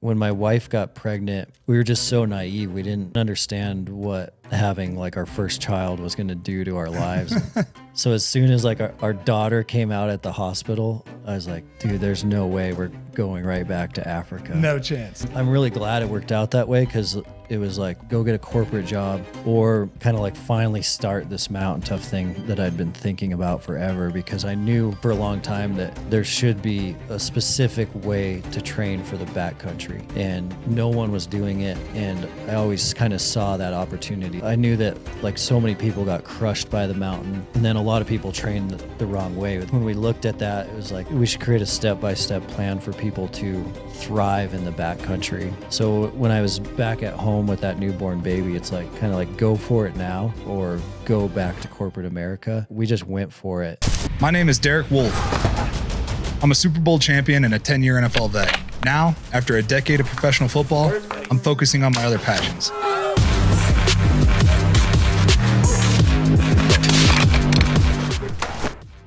when my wife got pregnant, we were just so naive. We didn't understand what having like our first child was going to do to our lives. So as soon as like our daughter came out at the hospital, I was like, dude, there's no way we're going right back to Africa. No chance. I'm really glad it worked out that way, because it was like, go get a corporate job or kind of like finally start this mountain tough thing that I'd been thinking about forever, because I knew for a long time that there should be a specific way to train for the backcountry, and no one was doing it. And I always kind of saw that opportunity. I knew that like so many people got crushed by the mountain, and then a lot of people trained the wrong way. When we looked at that, it was like, we should create a step-by-step plan for people to thrive in the backcountry. So when I was back at home with that newborn baby, it's like kind of like, go for it now or go back to corporate America. We just went for it. My name is Derek Wolfe. I'm a Super Bowl champion and a 10-year NFL vet. Now, after a decade of professional football, I'm focusing on my other passions.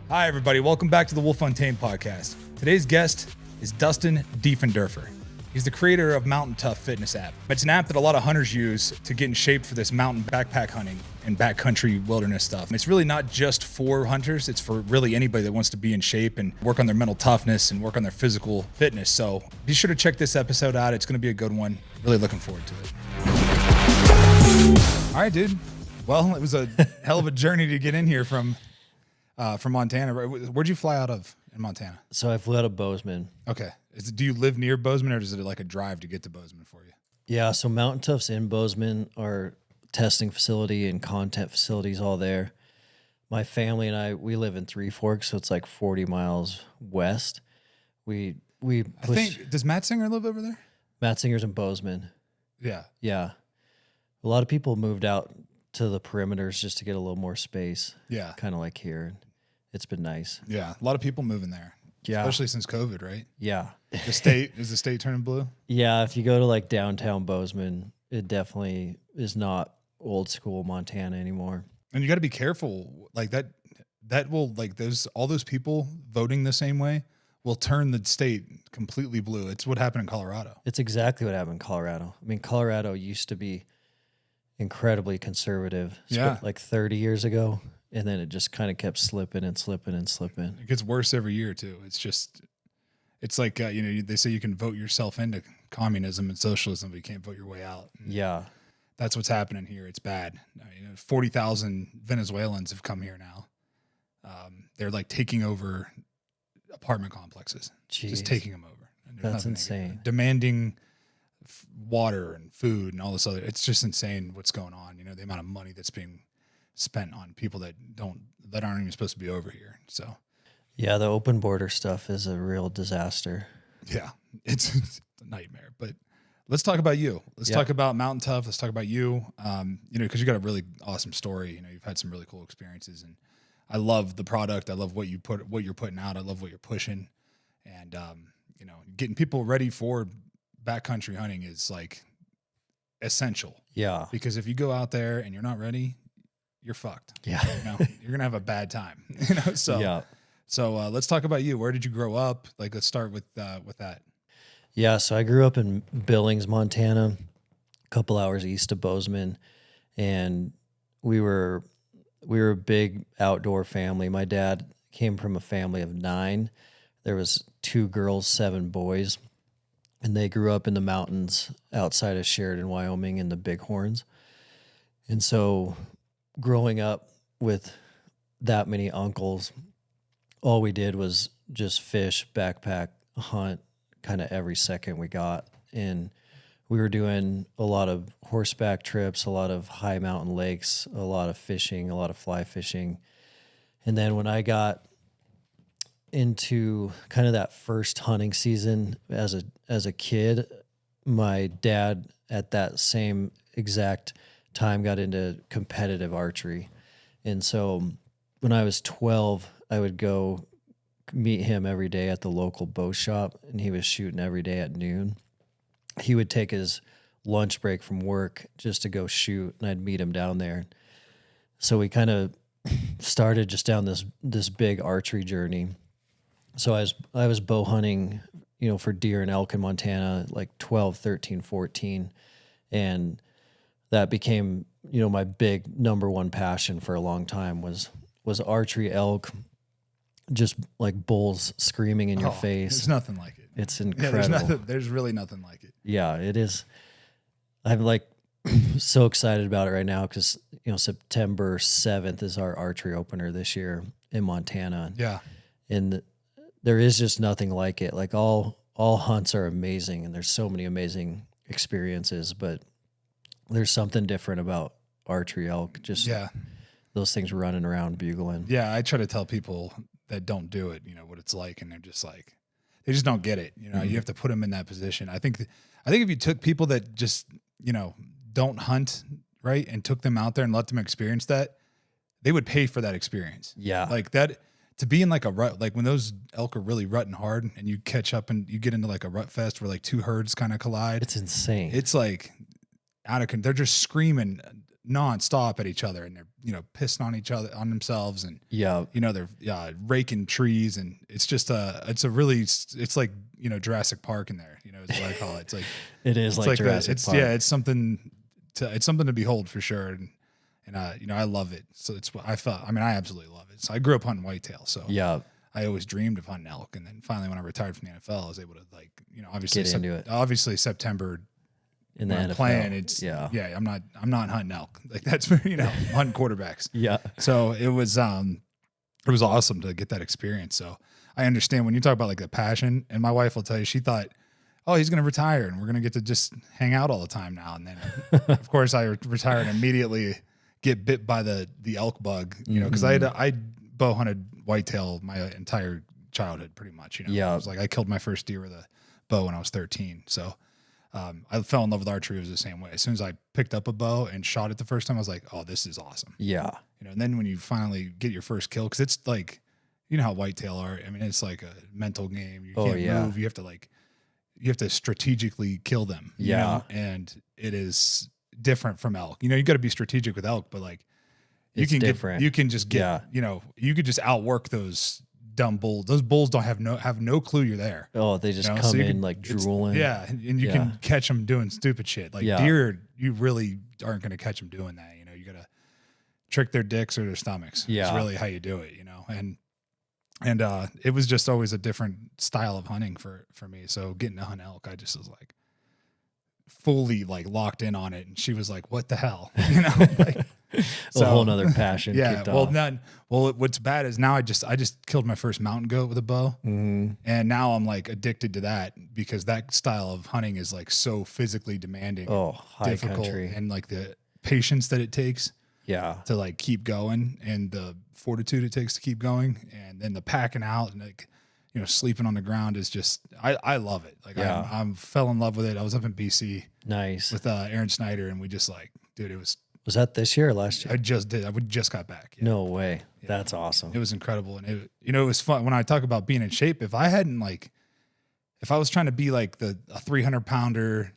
Hi, everybody. Welcome back to the Wolfe Untamed podcast. Today's guest is Dustin Diefenderfer. He's the creator of MTNTOUGH fitness app. It's an app that a lot of hunters use to get in shape for this mountain backpack hunting and backcountry wilderness stuff. And it's really not just for hunters. It's for really anybody that wants to be in shape and work on their mental toughness and work on their physical fitness. So be sure to check this episode out. It's going to be a good one. Really looking forward to it. All right, dude. Well, it was a hell of a journey to get in here from Montana. Where'd you fly out of in Montana? So I flew out of Bozeman. Okay. Do you live near Bozeman, or is it like a drive to get to Bozeman for you? Yeah, so MTNTOUGH's in Bozeman, our testing facility and content facilities all there. My family and we live in Three Forks, so it's like 40 miles west. We push. I think, does Matt Singer live over there? Matt Singer's in Bozeman. Yeah. Yeah. A lot of people moved out to the perimeters just to get a little more space. Yeah. Kind of like here. It's been nice. Yeah. A lot of people moving there. Yeah. Especially since COVID, right? Yeah. Is the state turning blue? Yeah. If you go to like downtown Bozeman, it definitely is not old school Montana anymore. And you got to be careful. Like that will, like, all those people voting the same way will turn the state completely blue. It's what happened in Colorado. It's exactly what happened in Colorado. I mean, Colorado used to be incredibly conservative, like 30 years ago. And then it just kind of kept slipping and slipping and slipping. It gets worse every year too. It's like, they say you can vote yourself into communism and socialism, but you can't vote your way out. Yeah. That's what's happening here. It's bad. 40,000 Venezuelans have come here now. They're like taking over apartment complexes. Jeez. Just taking them over. That's insane. Demanding water and food and all this other. It's just insane what's going on. The amount of money that's being spent on people that aren't even supposed to be over here. So yeah, the open border stuff is a real disaster. Yeah, it's a nightmare. But let's talk about you. Let's talk about MTNTOUGH. Let's talk about you. Because you got a really awesome story. You've had some really cool experiences, and I love the product. I love what you're putting out. I love what you're pushing, and getting people ready for backcountry hunting is like essential. Yeah, because if you go out there and you're not ready, you're fucked. Yeah. You're gonna have a bad time. So yeah. So let's talk about you. Where did you grow up? Like, let's start with that. Yeah, so I grew up in Billings, Montana, a couple hours east of Bozeman, and we were a big outdoor family. My dad came from a family of 9. There was 2 girls, 7 boys, and they grew up in the mountains outside of Sheridan, Wyoming, in the Bighorns. And so growing up with that many uncles, all we did was just fish, backpack, hunt kind of every second we got. And we were doing a lot of horseback trips, a lot of high mountain lakes, a lot of fishing, a lot of fly fishing. And then when I got into kind of that first hunting season as a kid, my dad at that same exact time got into competitive archery. And so when I was 12, I would go meet him every day at the local bow shop, and he was shooting every day at noon. He would take his lunch break from work just to go shoot, and I'd meet him down there. So we kind of started just down this big archery journey. So I was bow hunting, for deer and elk in Montana, like 12, 13, 14. And that became, my big number one passion for a long time was archery, elk, just like bulls screaming in your face. There's nothing like it. It's incredible. Yeah, there's really nothing like it. Yeah, it is. I'm like so excited about it right now because, September 7th is our archery opener this year in Montana. Yeah. And there is just nothing like it. Like all hunts are amazing and there's so many amazing experiences, but there's something different about archery, elk, just those things running around bugling. Yeah, I try to tell people that don't do it, what it's like, and they're just like, they just don't get it. You have to put them in that position. I think if you took people that just, don't hunt, right, and took them out there and let them experience that, they would pay for that experience. Yeah. Like that, to be in like a rut, like when those elk are really rutting hard and you catch up and you get into like a rut fest where like two herds kind of collide. It's insane. It's like they're just screaming nonstop at each other and they're, pissing on each other, on themselves. And, they're raking trees, and it's just it's like, Jurassic Park in there, is what I call it. It's like, it is like Jurassic Park. Yeah, it's something to behold for sure. And I love it. So I absolutely love it. So I grew up hunting whitetail. So yeah, I always dreamed of hunting elk. And then finally, when I retired from the NFL, I was able to obviously get into it. Obviously September in the NFL. I'm playing, I'm not hunting elk. Like that's I'm hunting quarterbacks. Yeah. So it was awesome to get that experience. So I understand when you talk about like the passion, and my wife will tell you, she thought, oh, he's going to retire and we're going to get to just hang out all the time now. And then of course I retired and immediately get bit by the elk bug, cause I bow hunted whitetail my entire childhood pretty much, Yeah. I was like, I killed my first deer with a bow when I was 13. So I fell in love with archery. It was the same way. As soon as I picked up a bow and shot it the first time, I was like, oh, this is awesome. Yeah. And then when you finally get your first kill, cause it's like, how whitetail are. I mean, it's like a mental game. You can't move. You have to strategically kill them. And it is different from elk. You got to be strategic with elk, but like you could just outwork those dumb bulls. Those bulls don't have no clue you're there. Oh, they just come in like drooling. Yeah. And you can catch them doing stupid shit. Like deer, you really aren't going to catch them doing that. You got to trick their dicks or their stomachs. Yeah. It's really how you do it, And it was just always a different style of hunting for me. So getting to hunt elk, I just was like fully like locked in on it. And she was like, what the hell? A whole nother passion. Yeah. What's bad is now I just killed my first mountain goat with a bow. Mm-hmm. And now I'm like addicted to that because that style of hunting is like so physically demanding. Oh, high country. And like the patience that it takes. Yeah. To like keep going and the fortitude it takes to keep going. And then the packing out and like, sleeping on the ground is just, I love it. Like I fell in love with it. I was up in BC. Nice. With Aaron Snyder. And we just like, dude, was that this year or last year? I just got back. Yeah. No way. Yeah. That's awesome. It was incredible. And it was fun. When I talk about being in shape, if I was trying to be like a 300 pounder,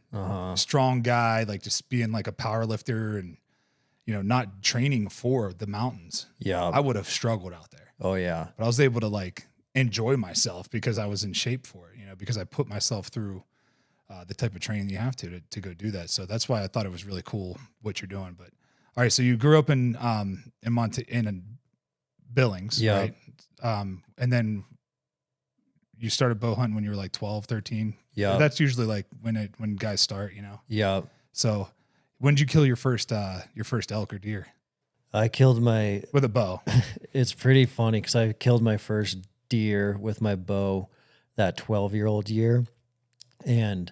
strong guy, like just being like a power lifter and, not training for the mountains. Yeah. I would have struggled out there. Oh yeah. But I was able to like enjoy myself because I was in shape for it, because I put myself through the type of training you have to go do that. So that's why I thought it was really cool what you're doing. But all right. So you grew up in Billings, right? And then you started bow hunting when you were like 12, 13. Yeah. That's usually like when guys start, Yeah. So when did you kill your first elk or deer? I killed with a bow. It's pretty funny because I killed my first deer with my bow that 12-year-old year, and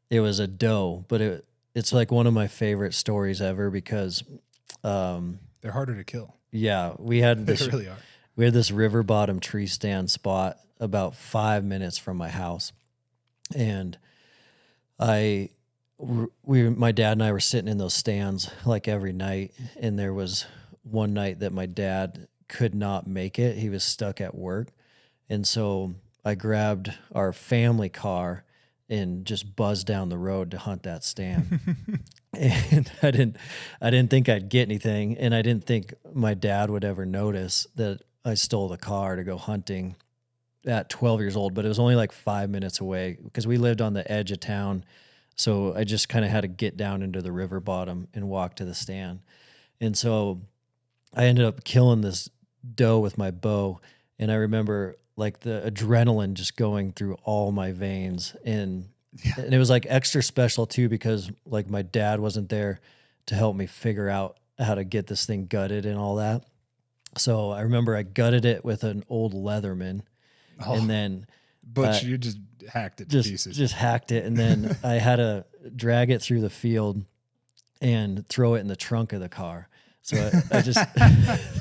it was a doe. But it's like one of my favorite stories ever because they're harder to kill. Yeah, we had They really are. We had this river bottom tree stand spot about 5 minutes from my house, and my dad and I were sitting in those stands like every night, and there was one night that my dad could not make it. He was stuck at work. And so I grabbed our family car and just buzzed down the road to hunt that stand. And I didn't think I'd get anything. And I didn't think my dad would ever notice that I stole the car to go hunting. at 12 years old, but it was only like 5 minutes away because we lived on the edge of town. So I just kind of had to get down into the river bottom and walk to the stand. And so I ended up killing this doe with my bow. And I remember like the adrenaline just going through all my veins. And it was like extra special too, because like my dad wasn't there to help me figure out how to get this thing gutted and all that. So I remember I gutted it with an old Leatherman. And then but you just hacked it to pieces. Just hacked it. And then I had to drag it through the field and throw it in the trunk of the car. So I just,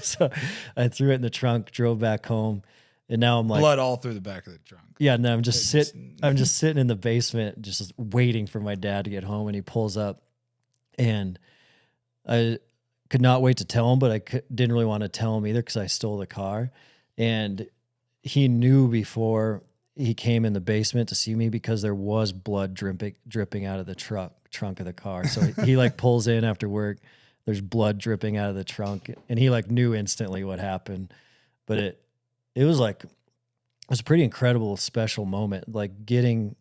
so I threw it in the trunk, drove back home. And now I'm like, blood all through the back of the trunk. Yeah. And then I'm just sitting in the basement, just waiting for my dad to get home. And he pulls up, and I could not wait to tell him, but I didn't really want to tell him either, 'cause I stole the car. And he knew before he came in the basement to see me, because there was blood dripping out of the trunk of the car. So he like pulls in after work. There's blood dripping out of the trunk, and he like knew instantly what happened. But it was like, it was a pretty incredible, special moment. Like getting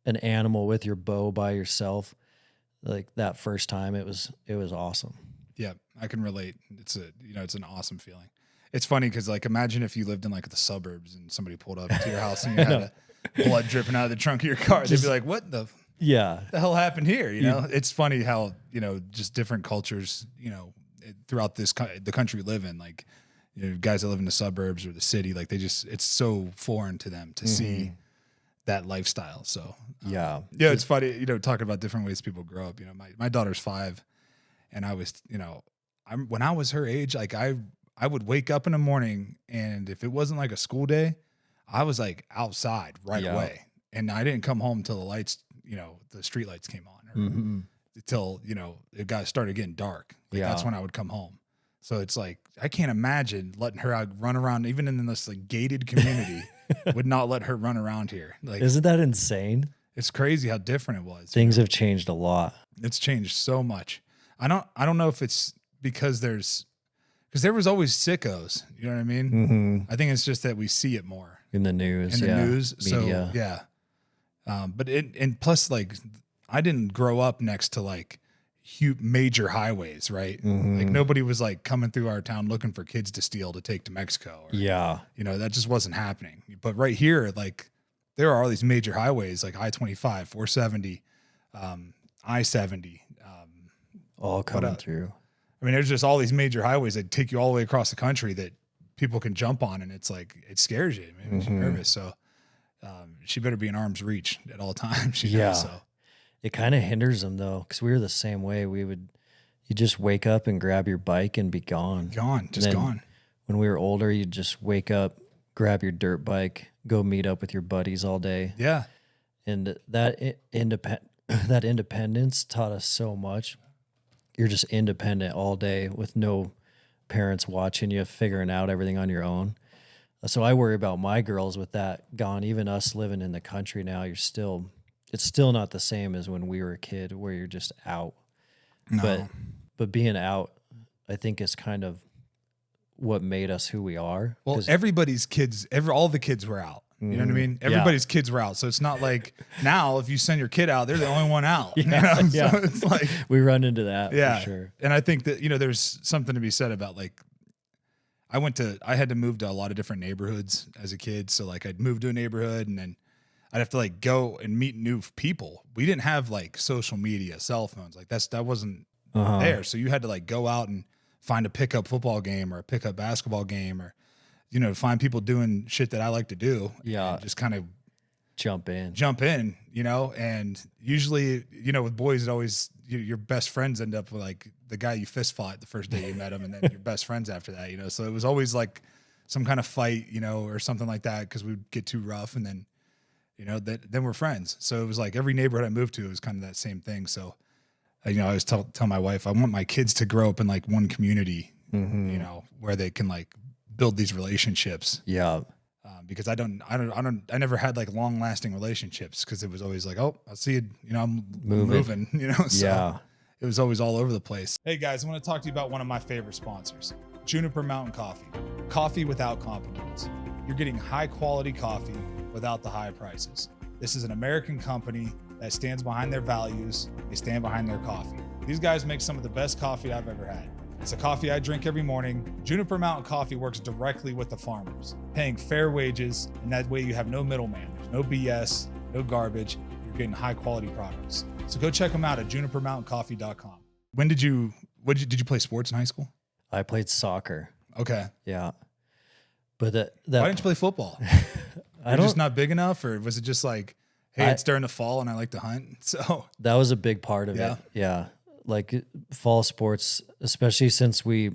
an animal with your bow by yourself, like that first time, it was awesome. Yeah, I can relate. It's an awesome feeling. It's funny because like imagine if you lived in like the suburbs and somebody pulled up to your house and you had blood dripping out of the trunk of your car. They'd be like, "What the hell happened here?" You know, it's funny how just different cultures throughout the country we live in. Like guys that live in the suburbs or the city, like it's so foreign to them to see that lifestyle. So it's funny. Talking about different ways people grow up. My daughter's 5, and I was when I was her age, like I would wake up in the morning, and if it wasn't like a school day, I was like outside right away. And I didn't come home till the lights, the street lights came on, or till, it started getting dark. Like that's when I would come home. So it's like, I can't imagine letting her out, run around, even in this like gated community, would not let her run around here. Like, isn't that insane? It's crazy how different it was. Things have changed a lot. It's changed so much. I don't know if it's because there was always sickos, you know what I mean? I think it's just that we see it more in the news. Media. So yeah. But and plus, like, I didn't grow up next to like huge major highways, right? Like nobody was like coming through our town looking for kids to steal to take to Mexico. Or, that just wasn't happening. But right here, like, there are all these major highways, like I-25, 470, I-70, all coming through. I mean, there's just all these major highways that take you all the way across the country that people can jump on, and it's like, it scares you. It makes you nervous. So she better be in arm's reach at all times. So it kind of hinders them though, because we were the same way. You just wake up and grab your bike and be gone. Gone. When we were older, you'd just wake up, grab your dirt bike, go meet up with your buddies all day. Yeah. And that independence taught us so much. You're just independent all day with no parents watching you, figuring out everything on your own. So I worry about my girls with that gone. Even us living in the country now, it's still not the same as when we were a kid, where you're just out. No. But being out, I think, is kind of what made us who we are. Well, everybody's kids, all the kids were out. You know what I mean? Everybody's kids were out. So it's not like now if you send your kid out, they're the only one out. So it's like we run into that for sure. And I think that, there's something to be said about like, I had to move to a lot of different neighborhoods as a kid. So like I'd move to a neighborhood and then I'd have to like go and meet new people. We didn't have like social media, cell phones. Like that wasn't there. So you had to like go out and find a pickup football game or a pickup basketball game, or find people doing shit that I like to do. Yeah. And just kind of jump in, and usually, with boys, it always, your best friends end up with like the guy you fist fought the first day you met him, and then your best friends after that, so it was always like some kind of fight, or something like that, because we'd get too rough, and then, then we're friends. So it was like every neighborhood I moved to, it was kind of that same thing. So, I always tell my wife, I want my kids to grow up in like one community, where they can like build these relationships. Yeah. Because I never had like long lasting relationships, because it was always like, oh, I'll see you, I'm moving, so it was always all over the place. Hey guys, I want to talk to you about one of my favorite sponsors, Juniper Mountain Coffee without compromise. you're getting high quality coffee without the high prices. This is an American company that stands behind their values. They stand behind their coffee. These guys make some of the best coffee I've ever had. It's a coffee I drink every morning. Juniper Mountain Coffee works directly with the farmers, paying fair wages, and that way you have no middleman. There's no BS, no garbage. You're getting high quality products. So go check them out at junipermountaincoffee.com. Did you play sports in high school? I played soccer. Okay. Yeah. But why didn't you play football? You're just not big enough, or was it just like, hey, it's during the fall and I like to hunt? So that was a big part of it. Yeah. Like fall sports, especially since we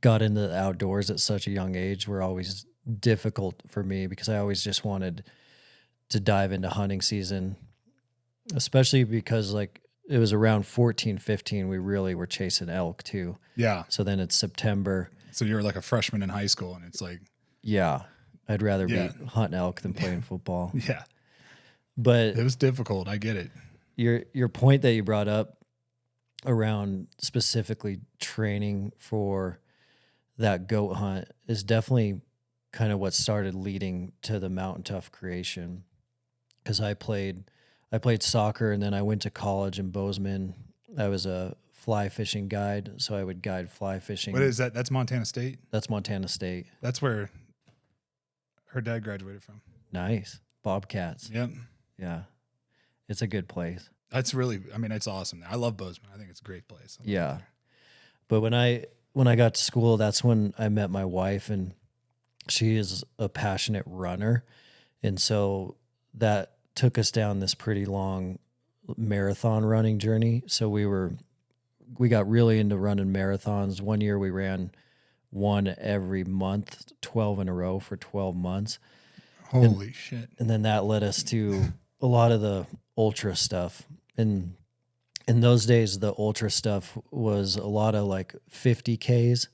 got into the outdoors at such a young age, were always difficult for me because I always just wanted to dive into hunting season, especially because like it was around 14, 15, we really were chasing elk too. Yeah. So then it's September. So you're like a freshman in high school and it's like, yeah, I'd rather be hunting elk than playing football. Yeah. But it was difficult. I get it. Your point that you brought up around specifically training for that goat hunt is definitely kind of what started leading to the Mountain Tough creation. Because I played soccer and then I went to college in Bozeman. I was a fly fishing guide, so I would guide fly fishing. What is that? That's Montana State? That's Montana State. That's where her dad graduated from. Nice. Bobcats. Yep. Yeah. It's a good place. That's really, I mean, it's awesome. I love Bozeman. I think it's a great place. Yeah. But when I got to school, that's when I met my wife, and she is a passionate runner. And so that took us down this pretty long marathon running journey. So we got really into running marathons. One year we ran one every month, 12 in a row for 12 months. Holy shit. And then that led us to a lot of the ultra stuff. And in those days, the ultra stuff was a lot of like 50Ks,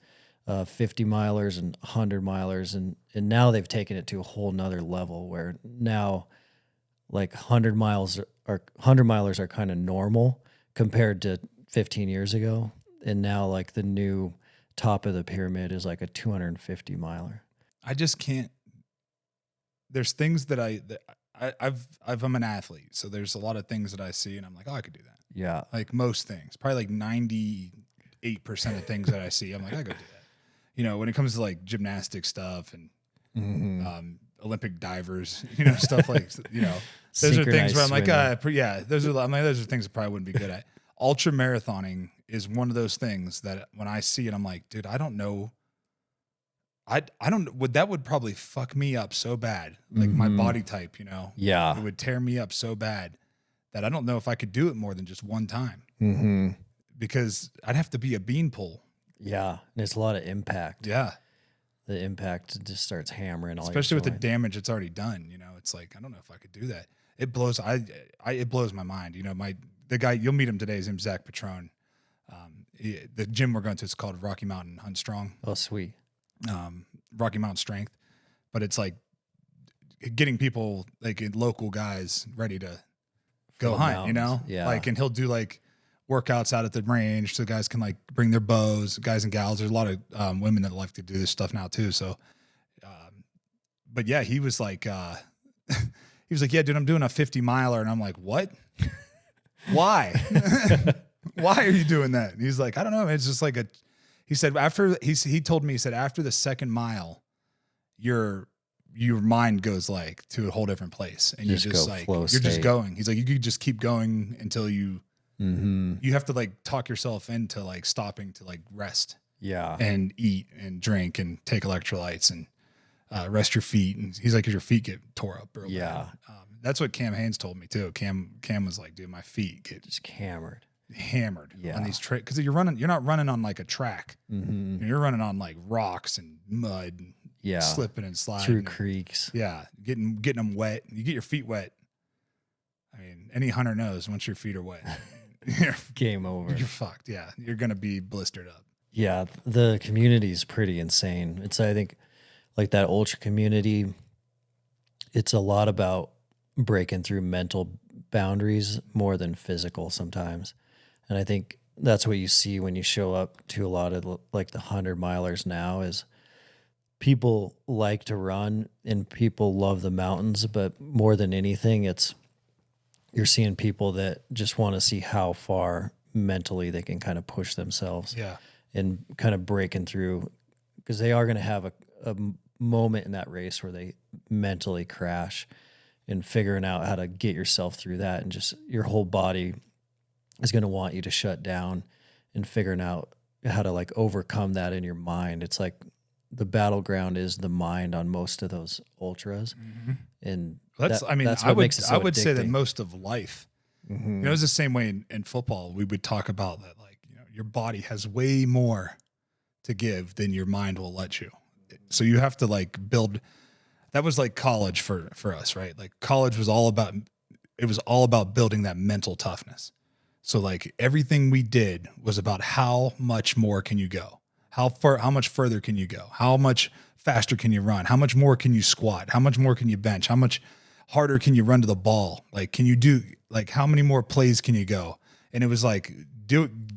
50 milers and 100 milers. And now they've taken it to a whole nother level where now like 100 milers are kind of normal compared to 15 years ago. And now like the new top of the pyramid is like a 250 miler. I just can't. There's things that I'm an athlete, so there's a lot of things that I see and I'm like, oh, I could do that. Yeah. Like most things, probably like 98% of things that I see, I'm like, I could do that. You know, when it comes to like gymnastic stuff and Olympic divers, you know, stuff like, you know, those are things where I'm like, those are things I probably wouldn't be good at. Ultra marathoning is one of those things that when I see it, I'm like, dude, I don't know. That would probably fuck me up so bad. Like my body type, you know? Yeah. It would tear me up so bad that I don't know if I could do it more than just one time. Because I'd have to be a beanpole. Yeah. And it's a lot of impact. Yeah. The impact just starts hammering all. Especially with the damage it's already done, you know? It's like, I don't know if I could do that. It blows my mind. You know, the guy, you'll meet him today, his name's Zach Petrone. The gym we're going to is called Rocky Mountain Hunt Strong. Oh, sweet. Rocky Mountain Strength, but it's like getting people like local guys ready to go hunt, you know? Yeah. Like, and he'll do like workouts out at the range so guys can like bring their bows, guys and gals. There's a lot of women that like to do this stuff now too. So, but yeah, he was like, yeah, dude, I'm doing a 50 miler. And I'm like, what? Why? Why are you doing that? And he's like, I don't know. It's just like he said he told me, he said, after the second mile, your mind goes like to a whole different place. And you're just like, you're just going. He's like, you could just keep going until you have to like talk yourself into like stopping to like rest. Yeah. And eat and drink and take electrolytes and rest your feet. And he's like, 'cause your feet get tore up real bad. That's what Cam Haynes told me too. Cam was like, dude, my feet get just hammered on these tracks, because you're not running on like a track. You're running on like rocks and mud and slipping and sliding through creeks. Yeah, getting them wet. You get your feet wet. I mean, any hunter knows once your feet are wet, game over. You're fucked. Yeah, you're gonna be blistered up. Yeah, the community is pretty insane. It's, I think, like that ultra community, it's a lot about breaking through mental boundaries more than physical sometimes. And I think that's what you see when you show up to a lot of like the 100 milers now is people like to run and people love the mountains, but more than anything, you're seeing people that just want to see how far mentally they can kind of push themselves. Yeah. And kind of breaking through, because they are going to have a moment in that race where they mentally crash, and figuring out how to get yourself through that, and just your whole body is going to want you to shut down, and figuring out how to like overcome that in your mind. It's like the battleground is the mind on most of those ultras. Mm-hmm. And that's what makes it so I would say that most of life, Mm-hmm. it's the same way in football. We would talk about that, like, your body has way more to give than your mind will let you. So you have to like build. That was like college for us, right? Like college was all about building that mental toughness. So like everything we did was about how much more can you go? How much further can you go? How much faster can you run? How much more can you squat? How much more can you bench? How much harder can you run to the ball? Like, can you do, like, how many more plays can you go? And it was like,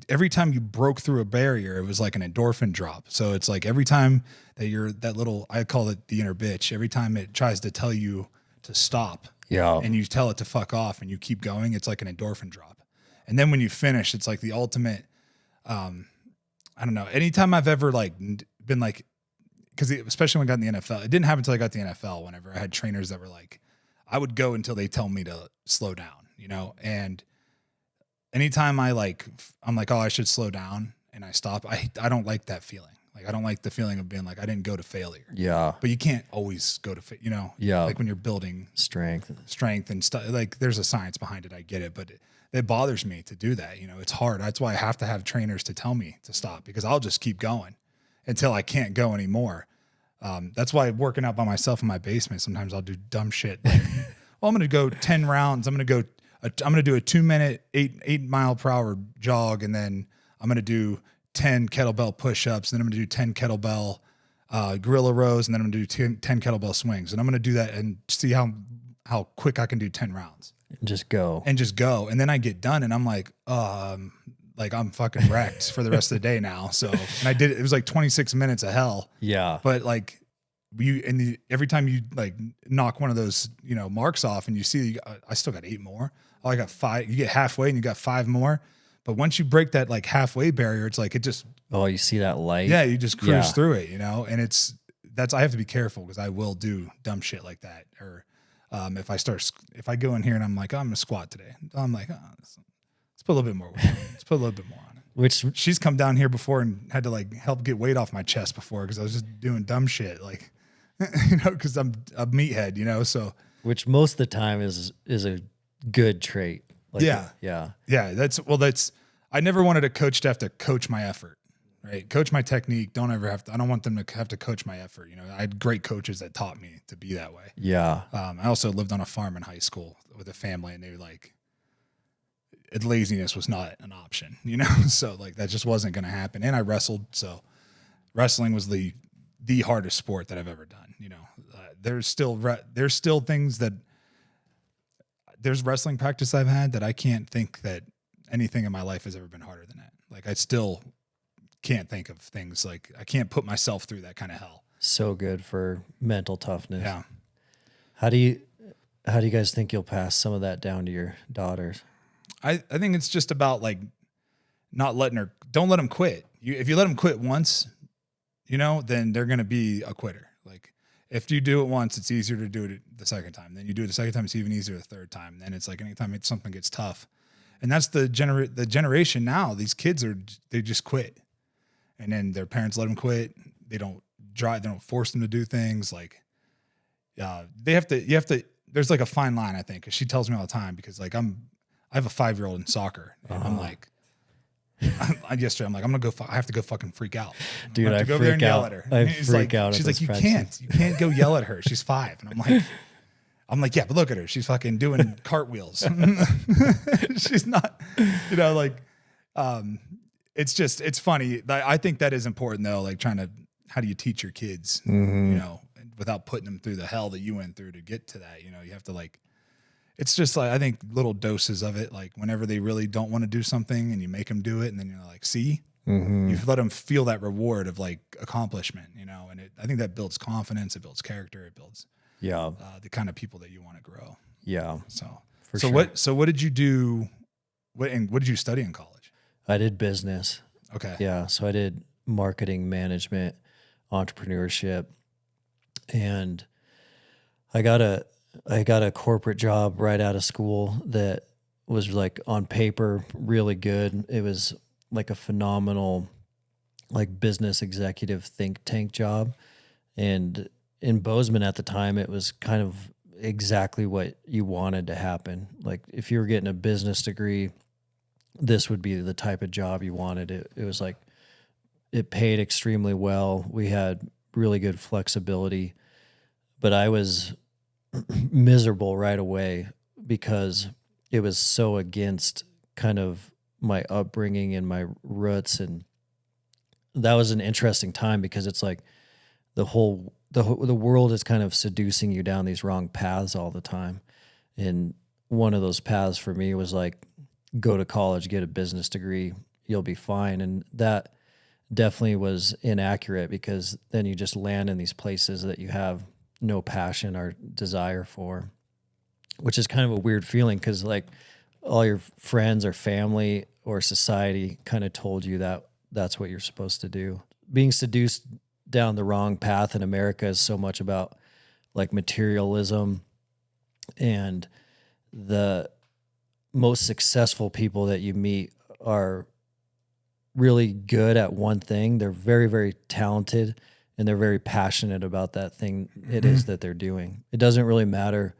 every time you broke through a barrier, it was like an endorphin drop. So it's like every time that I call it the inner bitch, every time it tries to tell you to stop, and you tell it to fuck off and you keep going, it's like an endorphin drop. And then when you finish, it's like the ultimate, I don't know, anytime I've ever like been like, because especially when I got in the NFL, it didn't happen until I got to the NFL. Whenever I had trainers that were like, I would go until they tell me to slow down, and anytime I'm like, oh, I should slow down, and I stop, I don't like that feeling. Like, I don't like the feeling of being like, I didn't go to failure. Yeah. But you can't always go to, like when you're building strength and stuff, like there's a science behind it. I get it, but it bothers me to do that. It's hard. That's why I have to have trainers to tell me to stop, because I'll just keep going until I can't go anymore. That's why working out by myself in my basement, sometimes I'll do dumb shit. Like, well, I'm going to go 10 rounds. I'm going to do a 2-minute, 8 mile per hour jog. And then I'm going to do 10 kettlebell push-ups. And then I'm going to do 10 kettlebell, gorilla rows. And then I'm going to do 10 kettlebell swings. And I'm going to do that and see how quick I can do 10 rounds. Just go. And then I get done and I'm like I'm fucking wrecked for the rest of the day now. So, and I did, it was like 26 minutes of hell. Yeah. But like every time you like knock one of those, marks off and you see, I still got 8 more. Oh, I got 5. You get halfway and you got 5 more. But once you break that like halfway barrier, it's like, you see that light. Yeah. You just cruise through it, and I have to be careful because I will do dumb shit like that. Or, if I go in here and I'm like, oh, I'm gonna squat today, I'm like, let's put a little bit more weight. Let's put a little bit more on it. Which she's come down here before and had to like help get weight off my chest before because I was just doing dumb shit, like, because I'm a meathead, so. Which most of the time is a good trait. Like, yeah. I never wanted a coach to have to coach my effort. Right. Coach my technique. I don't want them to have to coach my effort. I had great coaches that taught me to be that way. Yeah. I also lived on a farm in high school with a family, and they were like, laziness was not an option, so like that just wasn't going to happen. And I wrestled. So wrestling was the hardest sport that I've ever done. There's still things that there's wrestling practice I've had that I can't think that anything in my life has ever been harder than that. Like I still can't think of things, like I can't put myself through that kind of hell. So good for mental toughness. Yeah. How do you guys think you'll pass some of that down to your daughters? I think it's just about like don't let them quit. If you let them quit once, then they're going to be a quitter. Like if you do it once, it's easier to do it the second time. Then you do it the second time, it's even easier the third time. Then it's like anytime something gets tough. And that's the generation now. These kids they just quit. And then their parents let them quit. They don't force them to do things. Like, you have to, there's like a fine line, I think. 'Cause she tells me all the time, because like I have a 5-year-old in soccer, and I'm like, yesterday I'm like, I have to go fucking freak out. Dude, I go over there and yell out. at her. I freak out. She's like, you can't go yell at her. She's 5. And I'm like, yeah, but look at her. She's fucking doing cartwheels. She's not, it's funny. I think that is important though. Like how do you teach your kids, without putting them through the hell that you went through to get to that, you have to like, it's just like, I think little doses of it, like whenever they really don't want to do something and you make them do it, and then you're like, see, You've let them feel that reward of like accomplishment, you know, and I think that builds confidence. It builds character. It builds the kind of people that you want to grow. Yeah. So sure. What did you do? What did you study in college? I did business. Okay. Yeah. So I did marketing management, entrepreneurship, and I got a corporate job right out of school that was like on paper really good. It was like a phenomenal like business executive think tank job. And in Bozeman at the time, it was kind of exactly what you wanted to happen. Like if you were getting a business degree, this would be the type of job you wanted. It was like, it paid extremely well. We had really good flexibility, but I was miserable right away because it was so against kind of my upbringing and my roots. And that was an interesting time because it's like the world is kind of seducing you down these wrong paths all the time. And one of those paths for me was like, go to college, get a business degree, you'll be fine. And that definitely was inaccurate because then you just land in these places that you have no passion or desire for, which is kind of a weird feeling because like all your friends or family or society kind of told you that that's what you're supposed to do. Being seduced down the wrong path in America is so much about like materialism, and the most successful people that you meet are really good at one thing. They're very, very talented and they're very passionate about that thing it is that they're doing. It doesn't really matter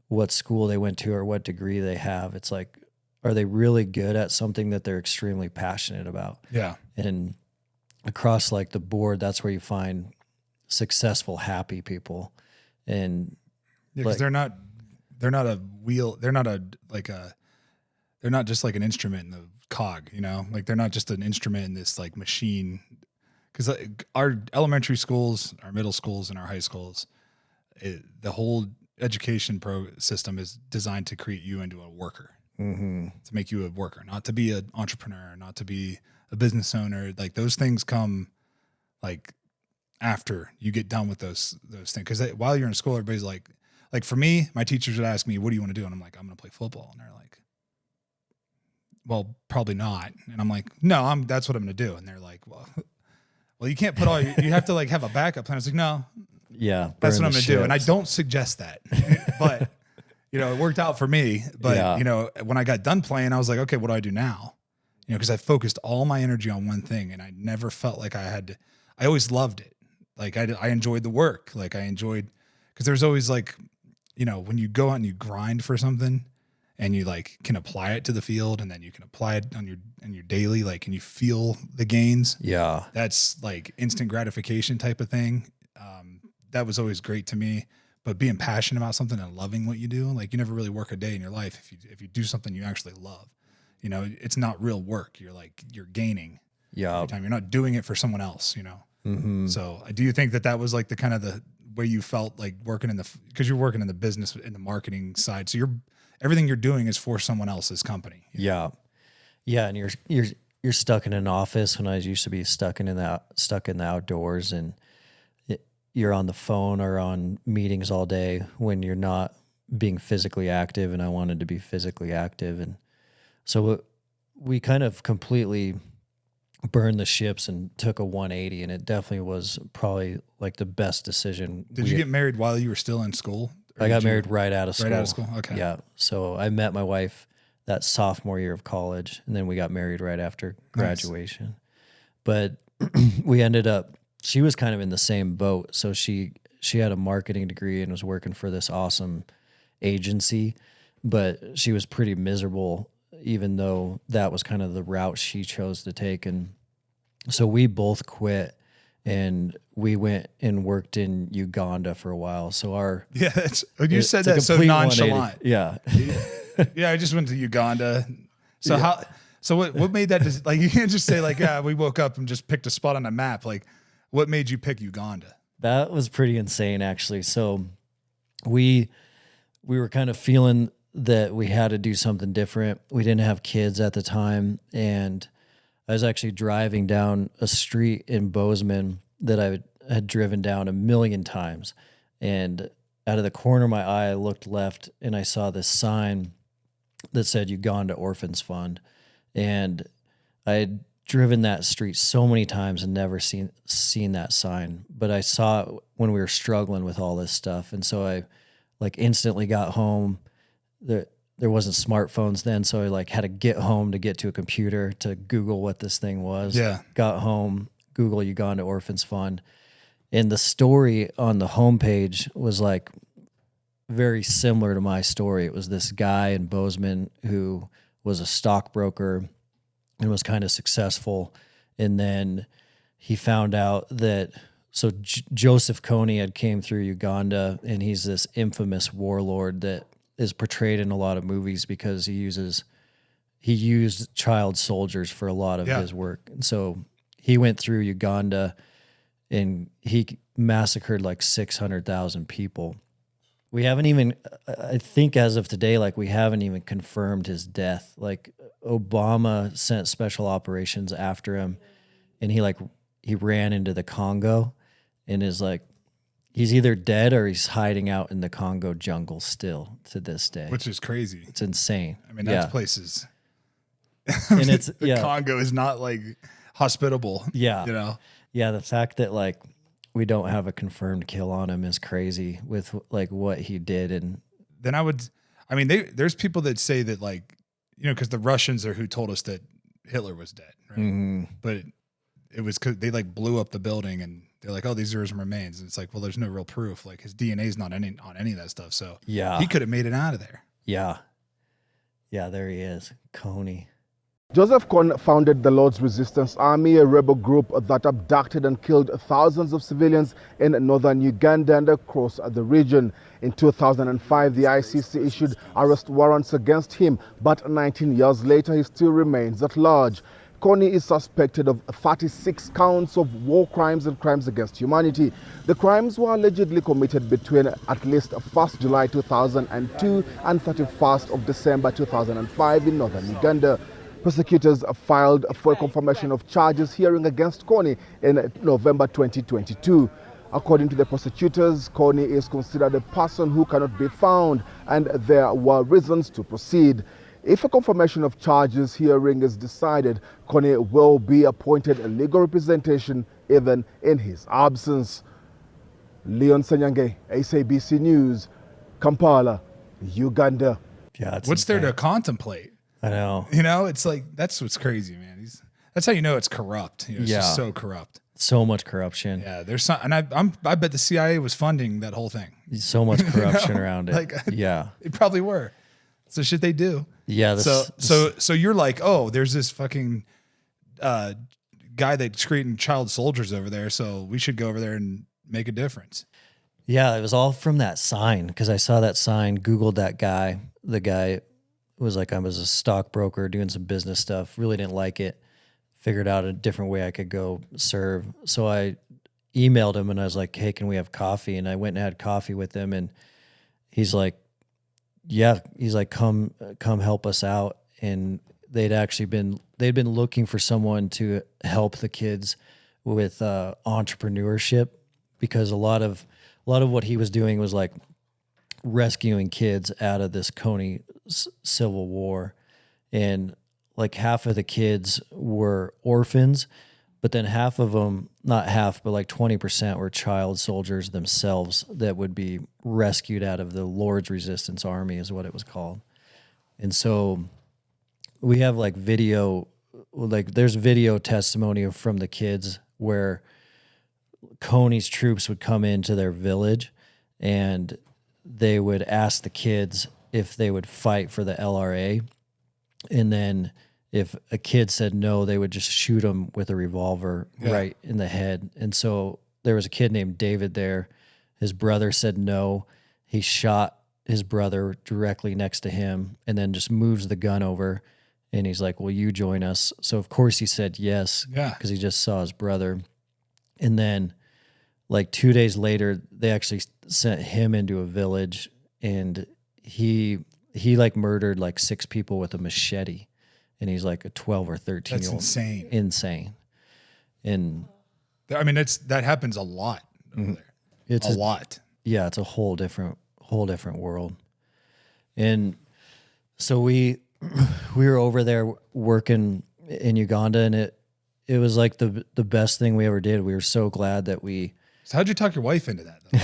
what school they went to or what degree they have. It's like, are they really good at something that they're extremely passionate about? Yeah. And across like the board, that's where you find successful, happy people. And because like, they're not a wheel. They're not they're not just like an instrument in the cog, you know, like they're not just an instrument in this like machine. Because like, our elementary schools, our middle schools, and our high schools, the whole education system is designed to create you into a worker, to make you a worker, not to be an entrepreneur, not to be a business owner. Like those things come like after you get done with those things. Because while you're in school, everybody's like for me, my teachers would ask me, "What do you want to do?" And I'm like, "I'm going to play football." And they're like, "Well, probably not." And I'm like, "No, that's what I'm going to do." And they're like, "Well, you can't put you have to like have a backup plan." I was like, "No, yeah, that's what I'm going to do." And I don't suggest that, but you know, it worked out for me. But you know, when I got done playing, I was like, "Okay, what do I do now?" You know, because I focused all my energy on one thing, and I never felt like I had to. I always loved it. Like I enjoyed the work. Like I enjoyed, because there's always like, you know, when you go out and you grind for something, and you like can apply it to the field, and then you can apply it on your daily, like, and you feel the gains. Yeah, that's like instant gratification type of thing. That was always great to me. But being passionate about something and loving what you do, like you never really work a day in your life if you do something you actually love. You know, it's not real work. You're gaining. Yeah, every time. You're not doing it for someone else. You know. So do you think that was like the kind of the way you felt like working because you're working in the business, in the marketing side, so everything you're doing is for someone else's company. Yeah. Yeah. And you're stuck in an office when I used to be stuck in the outdoors, and you're on the phone or on meetings all day when you're not being physically active. And I wanted to be physically active. And so we kind of completely burned the ships and took a 180. And it definitely was probably like the best decision. Did you get married while you were still in school? I got married right out of school. Right out of school? Okay. Yeah. So I met my wife that sophomore year of college, and then we got married right after graduation. Nice. But we ended up, she was kind of in the same boat. So she had a marketing degree and was working for this awesome agency, but she was pretty miserable, even though that was kind of the route she chose to take. And so we both quit. And we went and worked in Uganda for a while. So you said that so nonchalant. Yeah. Yeah, I just went to Uganda. So what made that like, you can't just say like, yeah, we woke up and just picked a spot on a map. Like, what made you pick Uganda? That was pretty insane, actually. So we were kind of feeling that we had to do something different. We didn't have kids at the time, and I was actually driving down a street in Bozeman that I had driven down a million times. And out of the corner of my eye, I looked left and I saw this sign that said Uganda Orphans Fund. And I had driven that street so many times and never seen that sign. But I saw it when we were struggling with all this stuff. And so I like instantly got home. There wasn't smartphones then, so I like had to get home to get to a computer to Google what this thing was. Yeah. Got home, Google Uganda Orphans Fund. And the story on the homepage was like very similar to my story. It was this guy in Bozeman who was a stockbroker and was kind of successful. And then he found out that, so Joseph Kony had came through Uganda, and he's this infamous warlord that is portrayed in a lot of movies because he used child soldiers for a lot of his work. And so he went through Uganda and he massacred like 600,000 people. We haven't even, I think as of today, like we haven't even confirmed his death. Like Obama sent special operations after him, and he ran into the Congo and is like, he's either dead or he's hiding out in the Congo jungle still to this day. Which is crazy. It's insane. I mean, that's places. And it's the Congo is not like hospitable. Yeah. You know? Yeah. The fact that like we don't have a confirmed kill on him is crazy with like what he did. And then there's people that say that like, you know, because the Russians are who told us that Hitler was dead. Right? mm-hmm. But it was because they like blew up the building and they're like, oh, these are his remains. And it's like, well, there's no real proof. Like his DNA is not on any of that stuff. So yeah, he could have made it out of there. Yeah. Yeah, there he is. Kony. Joseph Kony founded the Lord's Resistance Army, a rebel group that abducted and killed thousands of civilians in northern Uganda and across the region. In 2005, the ICC issued arrest warrants against him, but 19 years later, he still remains at large. Kony is suspected of 36 counts of war crimes and crimes against humanity. The crimes were allegedly committed between at least 1st July 2002 and 31st of December 2005 in northern Uganda. Prosecutors filed for a confirmation of charges hearing against Kony in November 2022. According to the prosecutors, Kony is considered a person who cannot be found, and there were reasons to proceed. If a confirmation of charges hearing is decided, Kony will be appointed a legal representation even in his absence. Leon Senyange, SABC News, Kampala, Uganda. Yeah, what's there to contemplate? I know. You know, it's like, that's what's crazy, man. That's how you know it's corrupt. You know, it's just so corrupt. So much corruption. Yeah, there's some, and I bet the CIA was funding that whole thing. So much corruption around it. Like, yeah, it probably were. It's the shit they do. Yeah. So you're like, oh, there's this fucking guy that's creating child soldiers over there, so we should go over there and make a difference. Yeah, it was all from that sign, because I saw that sign, Googled that guy. The guy was like, I was a stockbroker doing some business stuff, really didn't like it, figured out a different way I could go serve. So I emailed him and I was like, hey, can we have coffee? And I went and had coffee with him, and he's like, yeah, he's like, come help us out. And they'd been looking for someone to help the kids with entrepreneurship, because a lot of what he was doing was like rescuing kids out of this Kony civil war. And like half of the kids were orphans, but then half of them, not half, but like 20% were child soldiers themselves that would be rescued out of the Lord's Resistance Army is what it was called. And so we have like video, like there's video testimony from the kids where Kony's troops would come into their village and they would ask the kids if they would fight for the LRA. And then if a kid said no, they would just shoot him with a revolver right in the head. And so there was a kid named David there. His brother said no. He shot his brother directly next to him and then just moves the gun over. And he's like, will you join us? So of course he said yes, because he just saw his brother. And then like 2 days later, they actually sent him into a village, and he like murdered like 6 people with a machete. and he's like a 12 or 13 That's year old. Insane. And I mean, that happens a lot over there. It's a lot. Yeah, it's a whole different world. And so we were over there working in Uganda, and it was like the best thing we ever did. We were so glad that we. So how'd you talk your wife into that, though?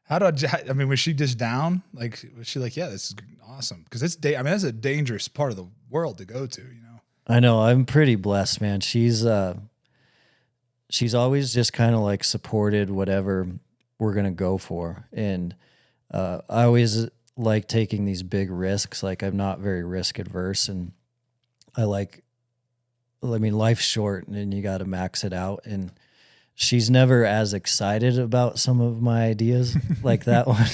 I mean, was she just down? Like, was she like, yeah, this is awesome? Because that's a dangerous part of the world to go to, you know? I know. I'm pretty blessed, man. She's always just kind of like supported whatever we're going to go for. And I always like taking these big risks. Like, I'm not very risk adverse, and life's short and you got to max it out. And she's never as excited about some of my ideas like that one.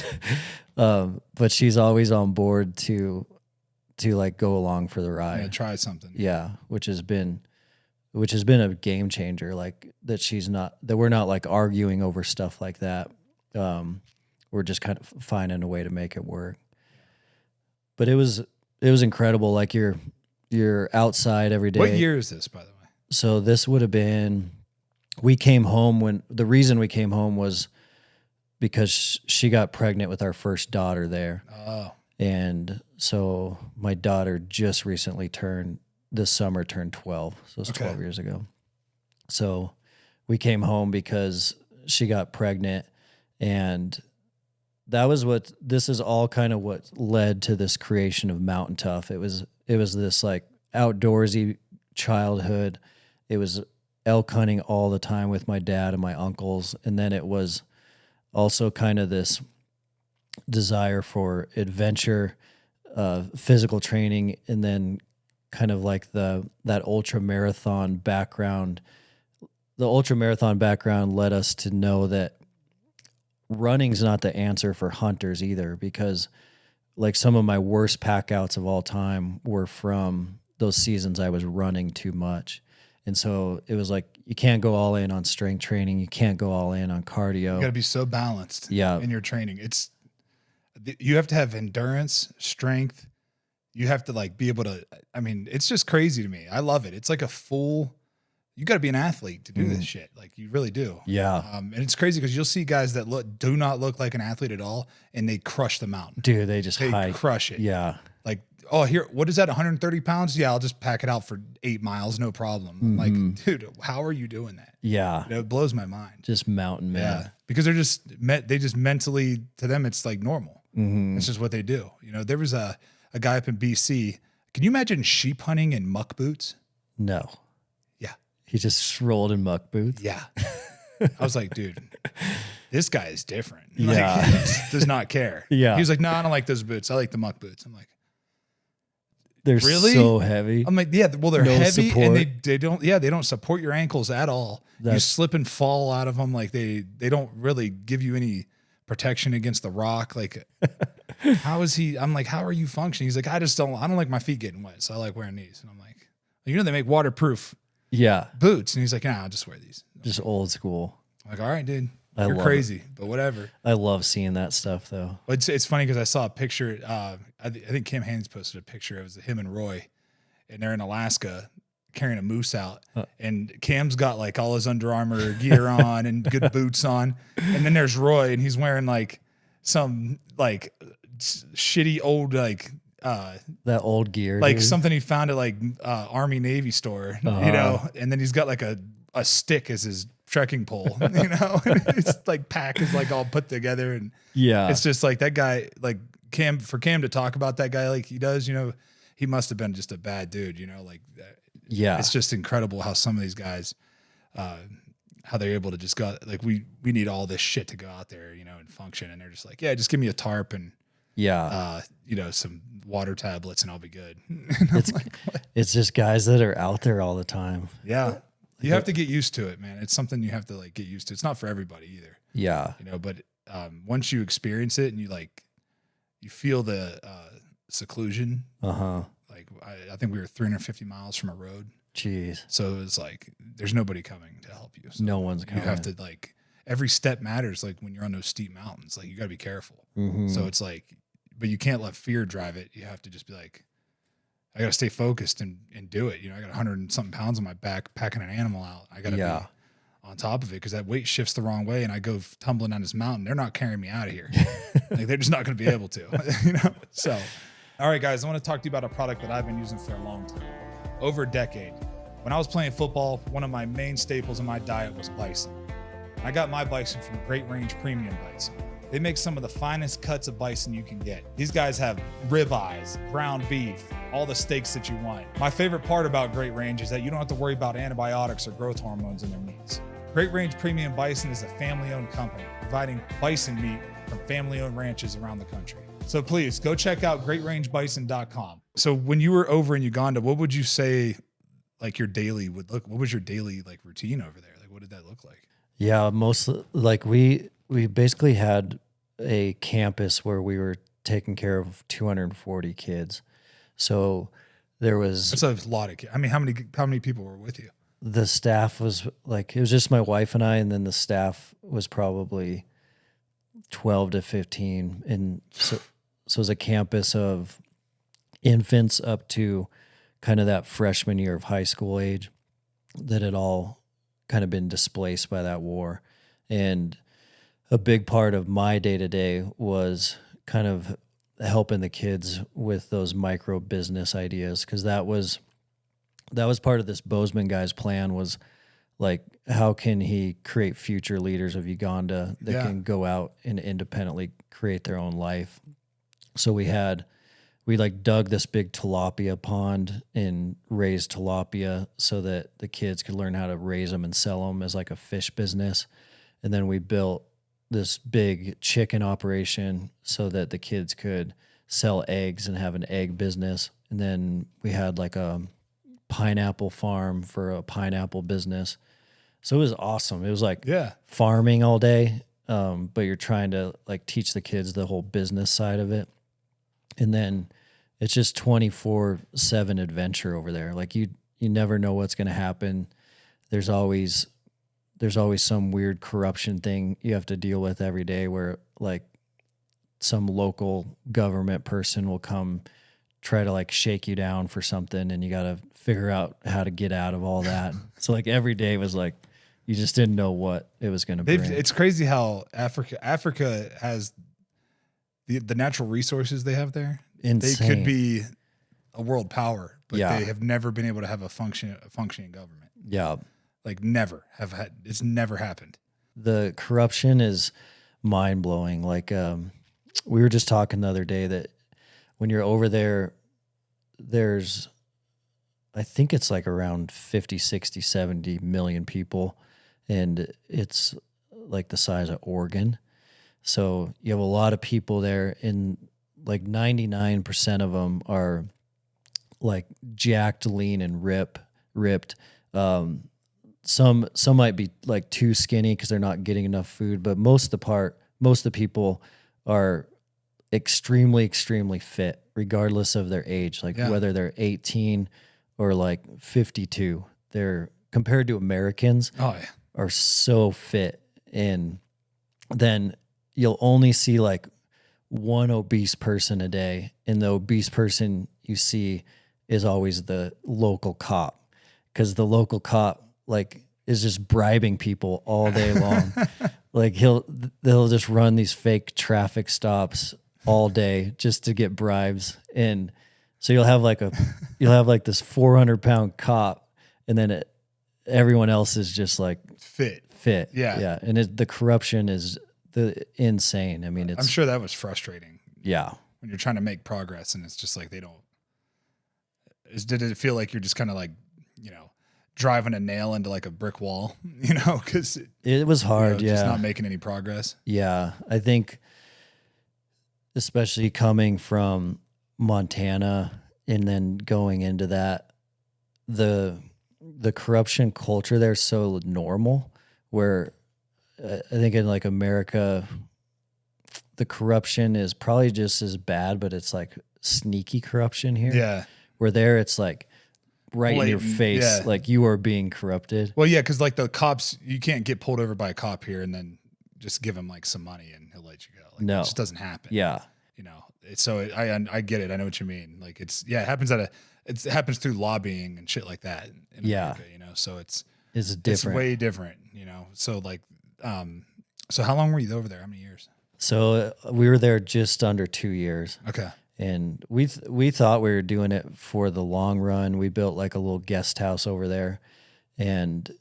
But she's always on board to like go along for the ride. Yeah, try something. Yeah. Which has been a game changer. Like that we're not like arguing over stuff like that. We're just kind of finding a way to make it work. But it was incredible. Like you're outside every day. What year is this, by the way? So this would have been, we came home the reason we came home was because she got pregnant with our first daughter there. Oh. And so my daughter just recently this summer turned 12. So it's 12 years ago. So we came home because she got pregnant, and this is all kind of what led to this creation of Mountain Tough. It was this like outdoorsy childhood. It was elk hunting all the time with my dad and my uncles. And then it was also kind of this desire for adventure, physical training, and then kind of like that ultramarathon background. The ultramarathon background led us to know that running's not the answer for hunters either, because like some of my worst pack outs of all time were from those seasons I was running too much. And so it was like, you can't go all in on strength training. You can't go all in on cardio. You got to be so balanced in your training. You have to have endurance, strength. You have to like be able to, I mean, it's just crazy to me. I love it. It's like you got to be an athlete to do this shit. Like you really do. Yeah. And it's crazy because you'll see guys that do not look like an athlete at all, and they crush the mountain. Dude, they hike. Crush it. Yeah. Like, oh, here, what is that? 130 pounds? Yeah, I'll just pack it out for 8 miles. No problem. I'm like, dude, how are you doing that? Yeah. It blows my mind. Just mountain man. Yeah. Because they just mentally, to them, it's like normal. It's just what they do. You know, there was a guy up in BC. Can you imagine sheep hunting in muck boots? No. Yeah. He just rolled in muck boots. Yeah. I was like, dude, this guy is different. Yeah. Like, he just does not care. Yeah. He was like, no, I don't like those boots. I like the muck boots. I'm like, they're really? so heavy. I'm like, yeah, well, they're No heavy support. and they don't support your ankles at all. You slip and fall out of them. Like they don't really give you any protection against the rock. Like, how is he? I'm like, how are you functioning? He's like, I don't like my feet getting wet. So I like wearing these. And I'm like, you know, they make waterproof boots. And he's like, nah, I'll just wear these. Just old school. I'm like, all right, dude, I you're love crazy, but whatever. I love seeing that stuff though. It's funny because I saw a picture. I think Kim Haynes posted a picture. It was him and Roy, and they're in Alaska carrying a moose out. And Cam's got like all his Under Armour gear on and good boots on. And then there's Roy, and he's wearing like some like shitty old like that old gear, like dude. something he found at like Army Navy store, you know. And then he's got like a stick as his trekking pole, you know. It's like pack is like all put together, and it's just like that guy, like Cam to talk about that guy like he does, you know, he must have been just a bad dude, you know, like it's just incredible how some of these guys how they're able to just go like we need all this shit to go out there, you know, and function, and they're just like, yeah, just give me a tarp and you know, some water tablets and I'll be good. It's just guys that are out there all the time. Yeah. You have to get used to it, man. It's something you have to like get used to. It's not for everybody either. Yeah. You know, but once you experience it and you feel the seclusion. Like I think we were 350 miles from a road. Jeez. So it's like there's nobody coming to help you. So no one's coming. You have to like every step matters. Like when you're on those steep mountains, like you got to be careful. So it's like, but you can't let fear drive it. You have to just be like, I got to stay focused and do it. You know, I got 100 and something pounds on my back, packing an animal out. I got to be on top of it because that weight shifts the wrong way and I go tumbling down this mountain. They're not carrying me out of here. Like they're just not going to be able to, you know? So, all right, guys, I want to talk to you about a product that I've been using for a long time, over a decade. When I was playing football, one of my main staples in my diet was bison. I got my bison from Great Range Premium Bison. They make some of the finest cuts of bison you can get. These guys have ribeyes, ground beef, all the steaks that you want. My favorite part about Great Range is that you don't have to worry about antibiotics or growth hormones in their meats. Great Range Premium Bison is a family-owned company providing bison meat from family-owned ranches around the country. So please go check out greatrangebison.com. So when you were over in Uganda, what would you say like your daily would look? What was your daily like routine over there? Like what did that look like? Yeah, mostly like we basically had a campus where we were taking care of 240 kids. So there was that's a lot of kids. I mean, how many people were with you? The staff was like, it was just my wife and I, and then the staff was probably 12 to 15. And so it was a campus of infants up to kind of that freshman year of high school age that had all kind of been displaced by that war. And a big part of my day-to-day was kind of helping the kids with those micro business ideas, because that was part of this Bozeman guy's plan, was like, how can he create future leaders of Uganda that can go out and independently create their own life? So we like dug this big tilapia pond and raised tilapia so that the kids could learn how to raise them and sell them as like a fish business. And then we built this big chicken operation so that the kids could sell eggs and have an egg business. And then we had like a pineapple farm for a pineapple business. So it was awesome. It was like farming all day, but you're trying to like teach the kids the whole business side of it. And then it's just 24/7 adventure over there. Like you never know what's going to happen. There's always some weird corruption thing you have to deal with every day, where like some local government person will come try to like shake you down for something, and you got to figure out how to get out of all that. So like every day was like, you just didn't know what it was going to bring. It's crazy how Africa has the natural resources they have there. Insane. They could be a world power, but they have never been able to have a functioning government. Yeah. Like it's never happened. The corruption is mind blowing. Like, we were just talking the other day that when you're over there, I think it's like around 50, 60, 70 million people, and it's like the size of Oregon. So you have a lot of people there, and like 99% of them are like jacked, lean, and ripped. Some might be like too skinny because they're not getting enough food, but most of the people are extremely, extremely fit, regardless of their age. Like whether they're 18 or like 52, they're compared to Americans are so fit. And then you'll only see like one obese person a day, and the obese person you see is always the local cop, because the local cop like is just bribing people all day long. Like they'll just run these fake traffic stops all day just to get bribes. And so you'll have like this 400-pound cop, and then everyone else is just like fit. Yeah. And the corruption is insane. I mean, I'm sure that was frustrating. Yeah. When you're trying to make progress and it's just like did it feel like you're just kind of like, driving a nail into like a brick wall, because it was hard. Just not making any progress. Yeah. I think especially coming from Montana and then going into that, the corruption culture there is so normal, where I think in like America, the corruption is probably just as bad, but it's like sneaky corruption here. Yeah. Where there it's like right blatant, in your face, like you are being corrupted. Well, yeah, because like the cops, you can't get pulled over by a cop here and then just give him like some money and he'll let you go. Like, no, it just doesn't happen. Yeah. So I get it. I know what you mean. Like it happens at it happens through lobbying and shit like that in America, you know? So it's different. It's way different, you know? So like, so how long were you over there? How many years? So we were there just under 2 years. Okay. And we thought we were doing it for the long run. We built like a little guest house over there. And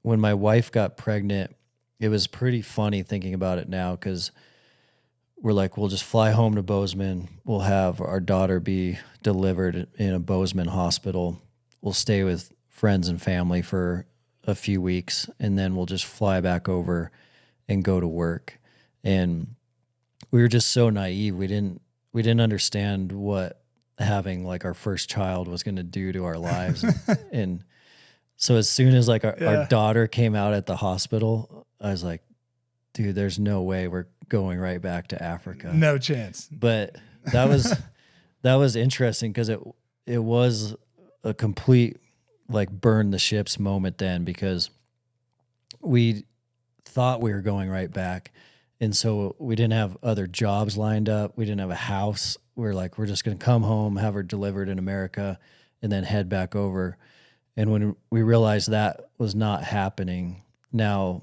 when my wife got pregnant, it was pretty funny thinking about it now, because we're like, we'll just fly home to Bozeman. We'll have our daughter be delivered in a Bozeman hospital. We'll stay with friends and family for a few weeks, and then we'll just fly back over and go to work. And we were just so naive. We didn't understand what having like our first child was going to do to our lives. And so as soon as like our daughter came out at the hospital, I was like, dude, there's no way we're going right back to Africa. No chance. But that was interesting, because it was a complete like burn the ships moment then, because we thought we were going right back. And so we didn't have other jobs lined up. We didn't have a house. We're like, we're just going to come home, have her delivered in America, and then head back over. And when we realized that was not happening, now,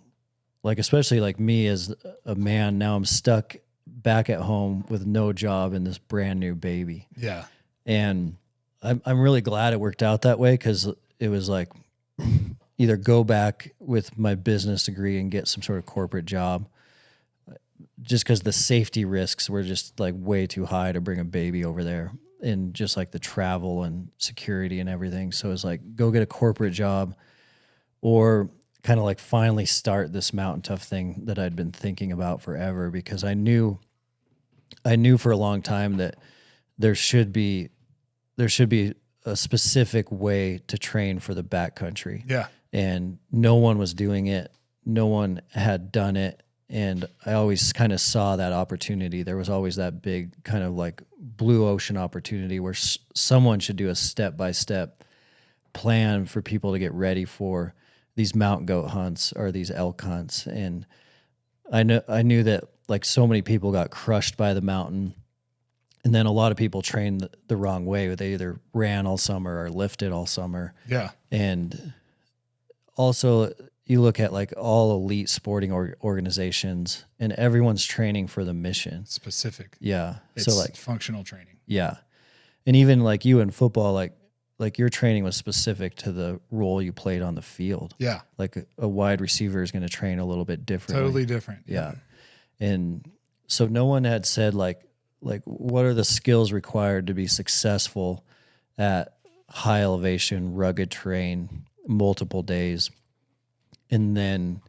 like, especially like me as a man, now I'm stuck back at home with no job and this brand new baby. Yeah. And I'm really glad it worked out that way, because it was like either go back with my business degree and get some sort of corporate job, just because the safety risks were just like way too high to bring a baby over there, and just like the travel and security and everything. So it's like, go get a corporate job, or kind of like finally start this Mountain Tough thing that I'd been thinking about forever, because I knew for a long time that there should be a specific way to train for the backcountry. Yeah. And no one was doing it. No one had done it. And I always kind of saw that opportunity. There was always that big kind of like blue ocean opportunity where someone should do a step-by-step plan for people to get ready for these mountain goat hunts or these elk hunts. And I knew that like so many people got crushed by the mountain, and then a lot of people trained the wrong way. They either ran all summer or lifted all summer. Yeah. And also, you look at like all elite sporting organizations, and everyone's training for the mission. Specific. Yeah. It's so like functional training. Yeah. And even like you in football, like your training was specific to the role you played on the field. Yeah. Like a wide receiver is going to train a little bit differently. Totally different. Yeah. And so no one had said like what are the skills required to be successful at high elevation, rugged terrain, multiple days, and then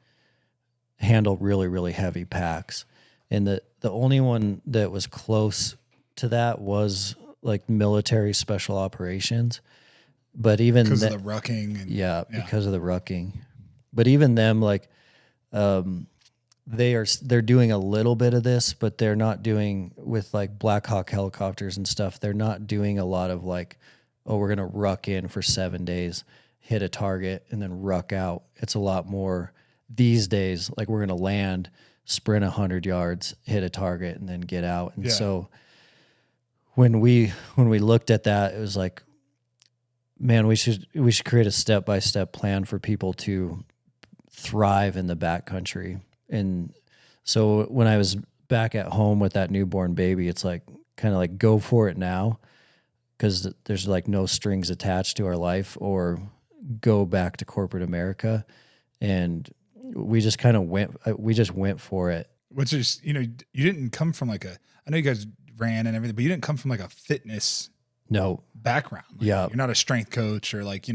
handle really, really heavy packs. And the only one that was close to that was like military special operations. But even because of the rucking. And, because of the rucking. But even them, like, they're doing a little bit of this, but they're not doing with like Black Hawk helicopters and stuff. They're not doing a lot of like, oh, we're going to ruck in for 7 days, hit a target, and then ruck out. It's a lot more these days. Like, we're going to land, sprint 100 yards, hit a target, and then get out. And so when we looked at that, it was like, man, we should create a step-by-step plan for people to thrive in the backcountry. And so when I was back at home with that newborn baby, it's like kind of like go for it now, because there's like no strings attached to our life, or go back to corporate America. And we just kind of went for it. Which is, you didn't come from like I know you guys ran and everything, but you didn't come from like a fitness background. Like, you're not a strength coach or like,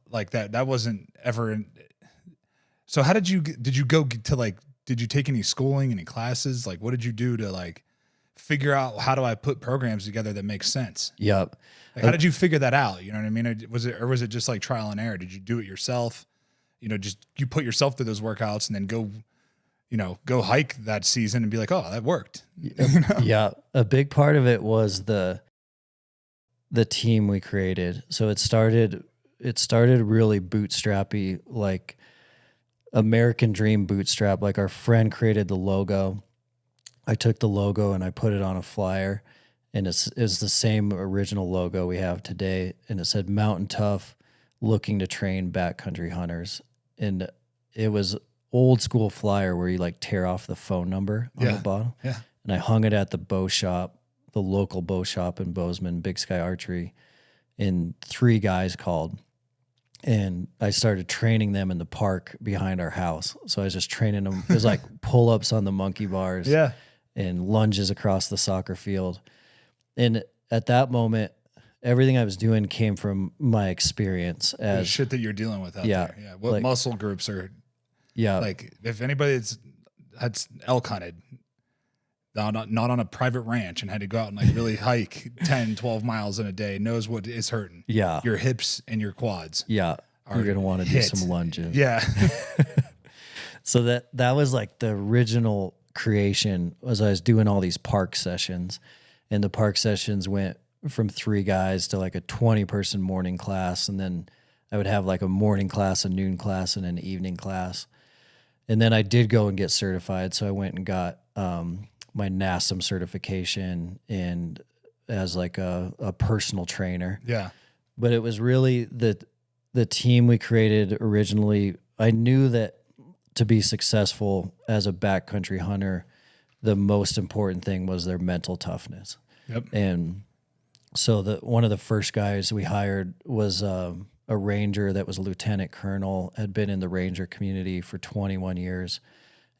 like that wasn't ever so how did you go to like, did you take any schooling, any classes? Like, what did you do to like figure out how do I put programs together that make sense? Yep. Like, how did you figure that out? You know what I mean? Or was it just like trial and error? Did you do it yourself? Just you put yourself through those workouts and then go hike that season and be like, oh, that worked. Yeah. A big part of it was the team we created. So it started really bootstrappy, like American Dream bootstrap. Like, our friend created the logo. I took the logo and I put it on a flyer, and it's the same original logo we have today, and it said Mountain Tough, looking to train backcountry hunters, and it was old school flyer where you like tear off the phone number on the bottom. Yeah. And I hung it at the bow shop, the local bow shop in Bozeman, Big Sky Archery, and 3 guys called. And I started training them in the park behind our house. So I was just training them. It was like pull-ups on the monkey bars and lunges across the soccer field. And at that moment, everything I was doing came from my experience as shit that you're dealing with out there. Yeah. What like, muscle groups are like if anybody's had elk hunted, not on a private ranch and had to go out and like really hike 10, 12 miles in a day, knows what is hurting. Yeah. Your hips and your quads. Yeah. You're going to want to do some lunges. Yeah. So that was like the original creation was I was doing all these park sessions, and the park sessions went from 3 guys to like a 20-person morning class. And then I would have like a morning class, a noon class, and an evening class. And then I did go and get certified. So I went and got, my NASM certification and as like a personal trainer. Yeah. But it was really the team we created originally. I knew that to be successful as a backcountry hunter, the most important thing was their mental toughness. Yep. And so one of the first guys we hired was a ranger that was a lieutenant colonel, had been in the ranger community for 21 years.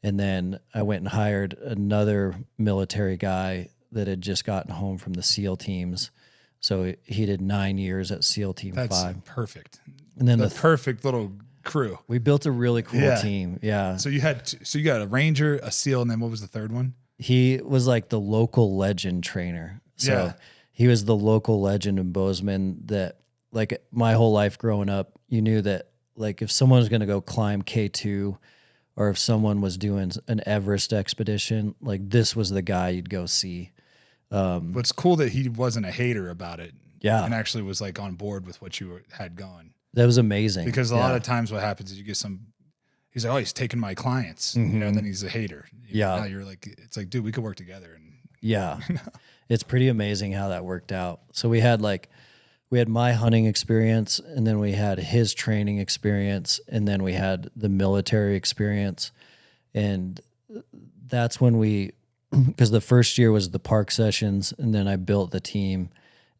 And then I went and hired another military guy that had just gotten home from the SEAL teams. So he did 9 years at SEAL Team 5. That's perfect. And then the perfect little crew. We built a really cool team. Yeah. So you got a ranger, a SEAL, and then what was the third one? He was like the local legend trainer. So he was the local legend in Bozeman that like my whole life growing up, you knew that like if someone was going to go climb K2 or if someone was doing an Everest expedition, like this was the guy you'd go see. But it's cool that he wasn't a hater about it. Yeah. And actually was like on board with what you had going. That was amazing. Because a lot of times what happens is you get he's like, oh, he's taking my clients, you know, and then he's a hater. Now you're like, it's like, dude, we could work together. And it's pretty amazing how that worked out. So we had my hunting experience, and then we had his training experience, and then we had the military experience. And that's when because the first year was the park sessions, and then I built the team.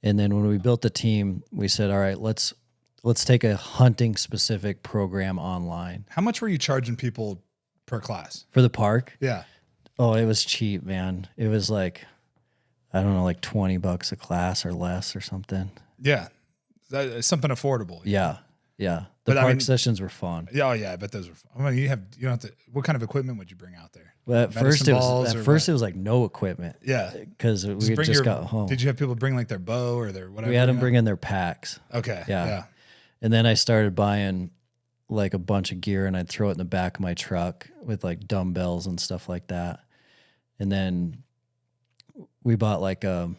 And then when we built the team, we said, all right, let's take a hunting specific program online. How much were you charging people per class? For the park? Yeah. Oh, it was cheap, man. It was like, I don't know, like $20 a class or less or something. Yeah. That's something affordable. Yeah. Yeah. The park sessions were fun. Yeah. Oh yeah. I bet those were fun. I mean, you don't have to, what kind of equipment would you bring out there? Well, at first it was like no equipment. Yeah. Because we just got home. Did you have people bring like their bow or their whatever? We had them bring in their packs. Okay. Yeah. And then I started buying like a bunch of gear, and I'd throw it in the back of my truck with like dumbbells and stuff like that. And then we bought like a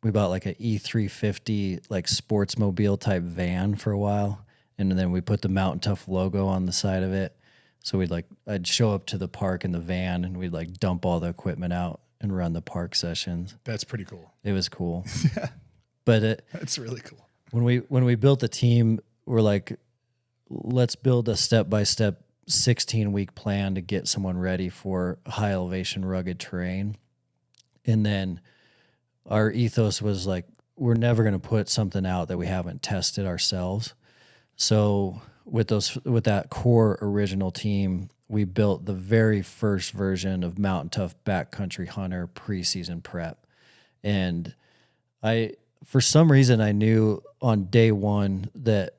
E350 like sportsmobile type van for a while, and then we put the Mountain Tough logo on the side of it. So I'd show up to the park in the van, and we'd like dump all the equipment out and run the park sessions. That's pretty cool. It was cool. Yeah. But that's really cool. When we built the team, we're like, let's build a step-by-step 16-week plan to get someone ready for high elevation, rugged terrain. And then our ethos was like, we're never going to put something out that we haven't tested ourselves. So with that core original team, we built the very first version of Mountain Tough Backcountry Hunter preseason prep. And for some reason, I knew on day one that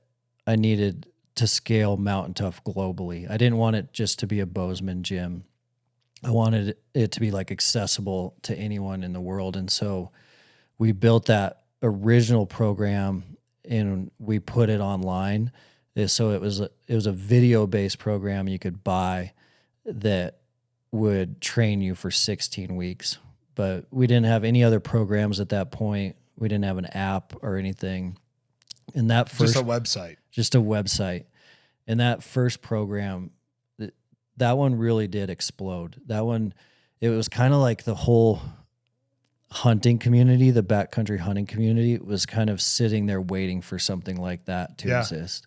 I needed to scale Mountain Tough globally. I didn't want it just to be a Bozeman gym. I wanted it to be like accessible to anyone in the world. And so we built that original program and we put it online. So it was a video-based program you could buy that would train you for 16 weeks. But we didn't have any other programs at that point. We didn't have an app or anything. And that first, just a website. And that first program, that one really did explode. That one, it was kind of like the whole, hunting community, the backcountry hunting community, was kind of sitting there waiting for something like that to exist.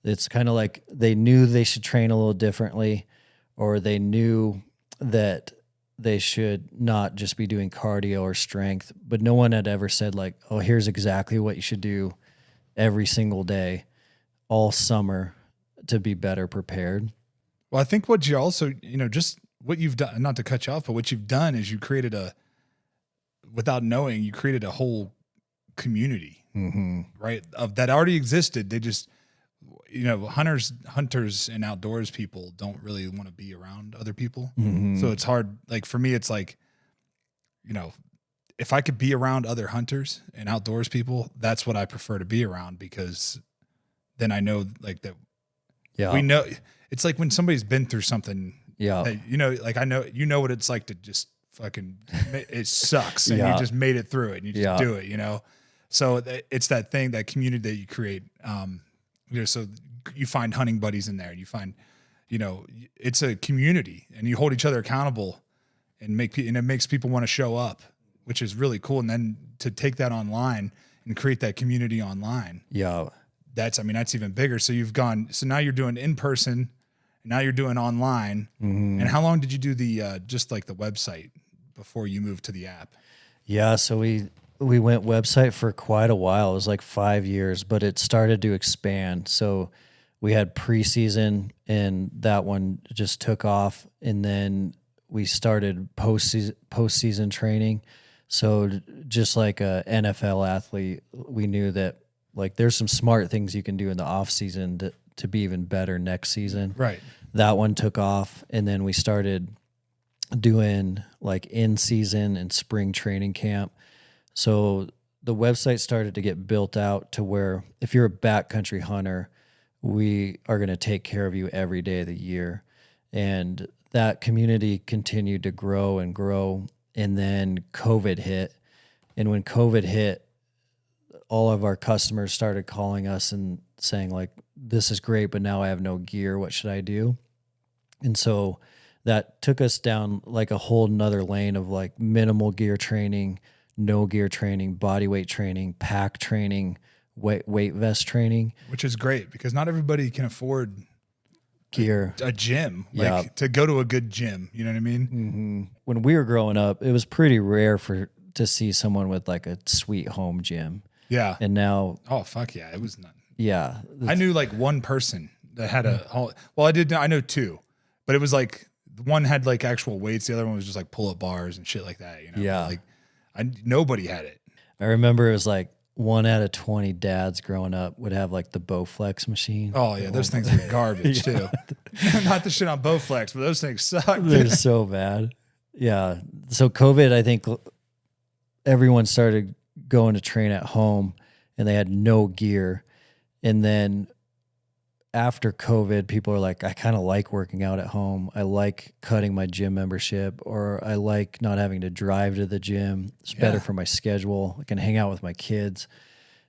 It's kind of like they knew they should train a little differently, or they knew that they should not just be doing cardio or strength, but no one had ever said like, oh, here's exactly what you should do every single day, all summer, to be better prepared. Well, I think what you also, just what you've done, not to cut you off, but what you've done is you created without knowing, you created a whole community, right? That already existed. They just, hunters and outdoors people don't really want to be around other people. So it's hard. Like for me, it's like, if I could be around other hunters and outdoors people, that's what I prefer to be around, because then I know like that. Yeah. We know it's like when somebody's been through something, that, like I know, what it's like to just fucking, it sucks and you just made it through it and you just do it, So it's that thing, that community that you create, so you find hunting buddies in there, and you find, it's a community, and you hold each other accountable, and it makes people want to show up, which is really cool. And then to take that online and create that community online. Yeah. That's even bigger. So so now you're doing in person, and now you're doing online. And how long did you do just like the website before you moved to the app? Yeah. So we went website for quite a while. It was like 5 years, but it started to expand. So we had preseason, and that one just took off. And then we started postseason training. So just like a NFL athlete, we knew that like there's some smart things you can do in the off season to be even better next season. Right. That one took off. And then we started doing like in season and spring training camp. So the website started to get built out to where if you're a backcountry hunter, we are going to take care of you every day of the year. And that community continued to grow and grow. And then COVID hit. And when COVID hit, all of our customers started calling us and saying like, this is great, but now I have no gear. What should I do? And so that took us down like a whole nother lane of like minimal gear training, no gear training, body weight training, pack training, weight vest training. Which is great, because not everybody can afford gear, a gym, to go to a good gym. You know what I mean? When we were growing up, it was pretty rare to see someone with like a sweet home gym. Yeah. And now, oh fuck yeah, it was not. Yeah. I knew like one person that had I know two, but it was like one had like actual weights. The other one was just like pull-up bars and shit like that. Yeah. Like nobody had it. I remember it was like 1 out of 20 dads growing up would have like the Bowflex machine. Oh yeah. Those things are garbage too. Not the shit on Bowflex, but those things suck. They're so bad. Yeah. So COVID, I think everyone started going to train at home, and they had no gear. And then after COVID, people are like, I kind of like working out at home. I like cutting my gym membership, or I like not having to drive to the gym. It's better for my schedule. I can hang out with my kids.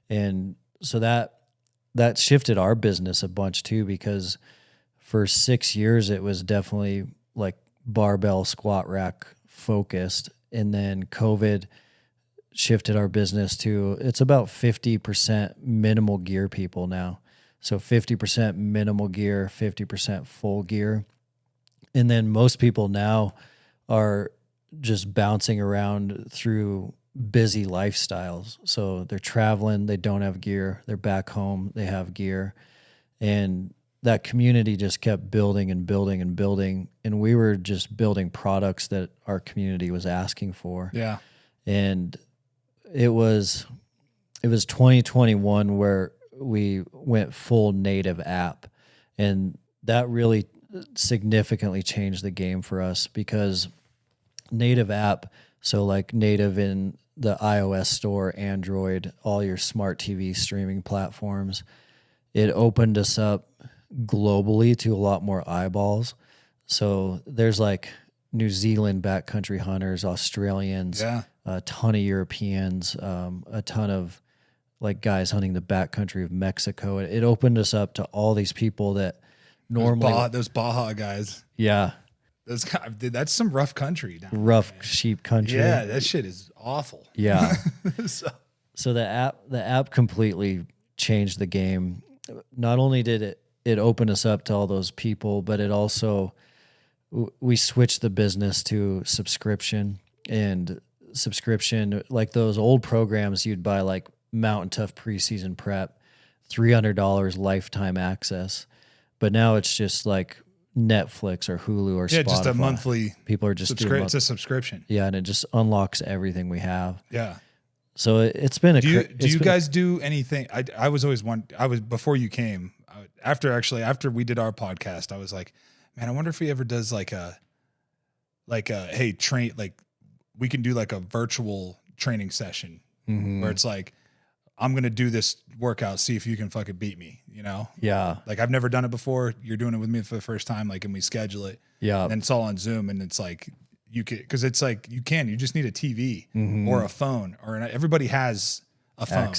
And so that shifted our business a bunch too, because for 6 years, it was definitely like barbell squat rack focused. And then COVID shifted our business to, it's about 50% minimal gear people now. So 50% minimal gear, 50% full gear. And then most people now are just bouncing around through busy lifestyles. So they're traveling, they don't have gear. They're back home, they have gear. And that community just kept building and building and building. And we were just building products that our community was asking for. Yeah. And it was 2021 where we went full native app, and that really significantly changed the game for us, because native app, so like native in the iOS store, Android, all your smart TV streaming platforms, it opened us up globally to a lot more eyeballs. So there's like New Zealand backcountry hunters, Australians, a ton of Europeans, a ton of like guys hunting the backcountry of Mexico. It opened us up to all these people that normally those Baja guys. Yeah. That's some rough country down rough there, man. sheep country. Yeah, that shit is awful. Yeah. So the app completely changed the game. Not only did it open us up to all those people, but it also, we switched the business to subscription, like those old programs you'd buy, like Mountain Tough preseason prep, $300 lifetime access. But now it's just like Netflix or Hulu or Spotify. Just a monthly. People are just doing it's a subscription. Yeah, and it just unlocks everything we have. Yeah. So it's been a. Do you guys do anything? I was always before you came. After we did our podcast, I was like, man, I wonder if he ever does like a hey train, like we can do like a virtual training session where it's like, I'm going to do this workout, see if you can fucking beat me, you know? Yeah. Like I've never done it before. You're doing it with me for the first time. Like, and we schedule it. Yeah. And it's all on Zoom. And it's like, you just need a TV or a phone everybody has a phone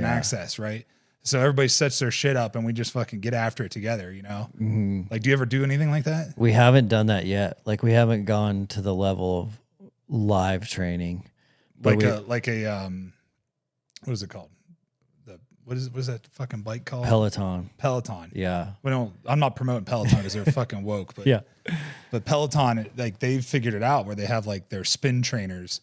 access, right? So everybody sets their shit up and we just fucking get after it together, you know? Like, do you ever do anything like that? We haven't done that yet. Like we haven't gone to the level of live training. But what is it called? What is that fucking bike called? Peloton. Yeah. I'm not promoting Peloton because they're fucking woke, but yeah. But Peloton, like they've figured it out where they have like their spin trainers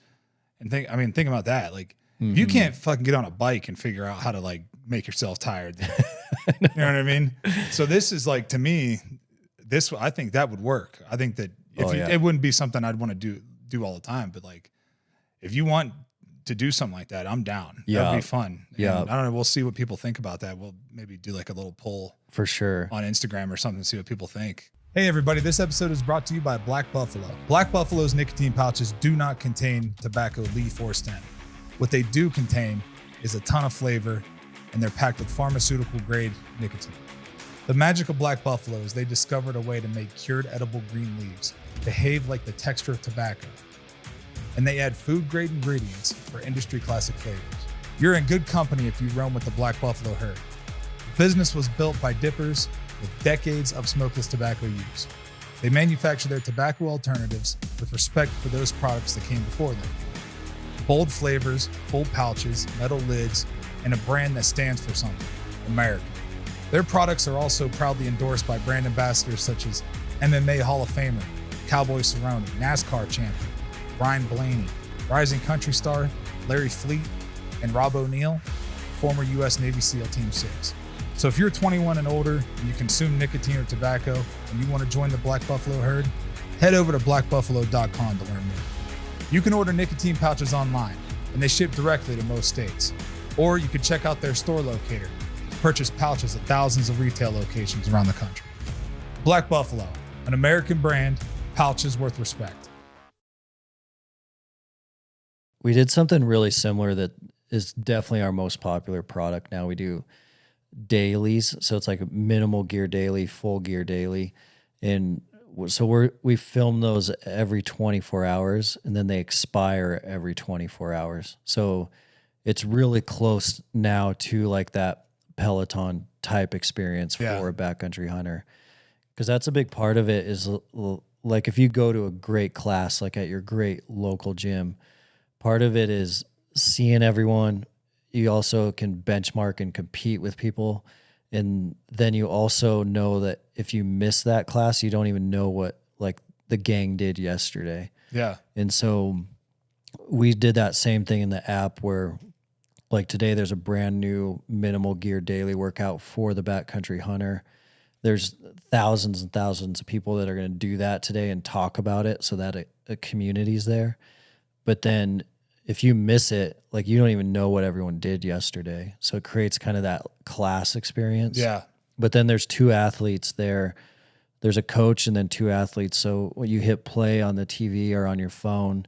and think about that. Like you can't fucking get on a bike and figure out how to like make yourself tired. You know what I mean? So this is like, to me, I think that would work. I think that it wouldn't be something I'd want to do all the time, but like if you want to do something like that, I'm down. Yeah. That'd be fun. Yeah. And I don't know. We'll see what people think about that. We'll maybe do like a little poll for sure on Instagram or something, see what people think. Hey everybody, this episode is brought to you by Black Buffalo. Black Buffalo's nicotine pouches do not contain tobacco leaf or stem. What they do contain is a ton of flavor, and they're packed with pharmaceutical grade nicotine. The magic of Black Buffalo is they discovered a way to make cured edible green leaves behave like the texture of tobacco. And they add food-grade ingredients for industry-classic flavors. You're in good company if you roam with the Black Buffalo herd. The business was built by dippers with decades of smokeless tobacco use. They manufacture their tobacco alternatives with respect for those products that came before them. Bold flavors, full pouches, metal lids, and a brand that stands for something: American. Their products are also proudly endorsed by brand ambassadors such as MMA Hall of Famer Cowboy Cerrone, NASCAR champion Brian Blaney, rising country star Larry Fleet, and Rob O'Neill, former U.S. Navy SEAL Team 6. So if you're 21 and older and you consume nicotine or tobacco and you want to join the Black Buffalo herd, head over to blackbuffalo.com to learn more. You can order nicotine pouches online, and they ship directly to most states. Or you can check out their store locator to purchase pouches at thousands of retail locations around the country. Black Buffalo, an American brand, pouches worth respect. We did something really similar that is definitely our most popular product now. We do dailies, so it's like a minimal gear daily, full gear daily, and so we film those every 24 hours, and then they expire every 24 hours. So it's really close now to like that Peloton type experience for a backcountry hunter, because that's a big part of it. Is like if you go to a great class, like at your great local gym, part of it is seeing everyone. You also can benchmark and compete with people. And then you also know that if you miss that class, you don't even know what like the gang did yesterday. Yeah. And so we did that same thing in the app where like today there's a brand new minimal gear daily workout for the backcountry hunter. There's thousands and thousands of people that are going to do that today and talk about it so that a community's there. But then if you miss it, like you don't even know what everyone did yesterday. So it creates kind of that class experience. Yeah. But then there's two athletes there. There's a coach and then two athletes. So when you hit play on the TV or on your phone,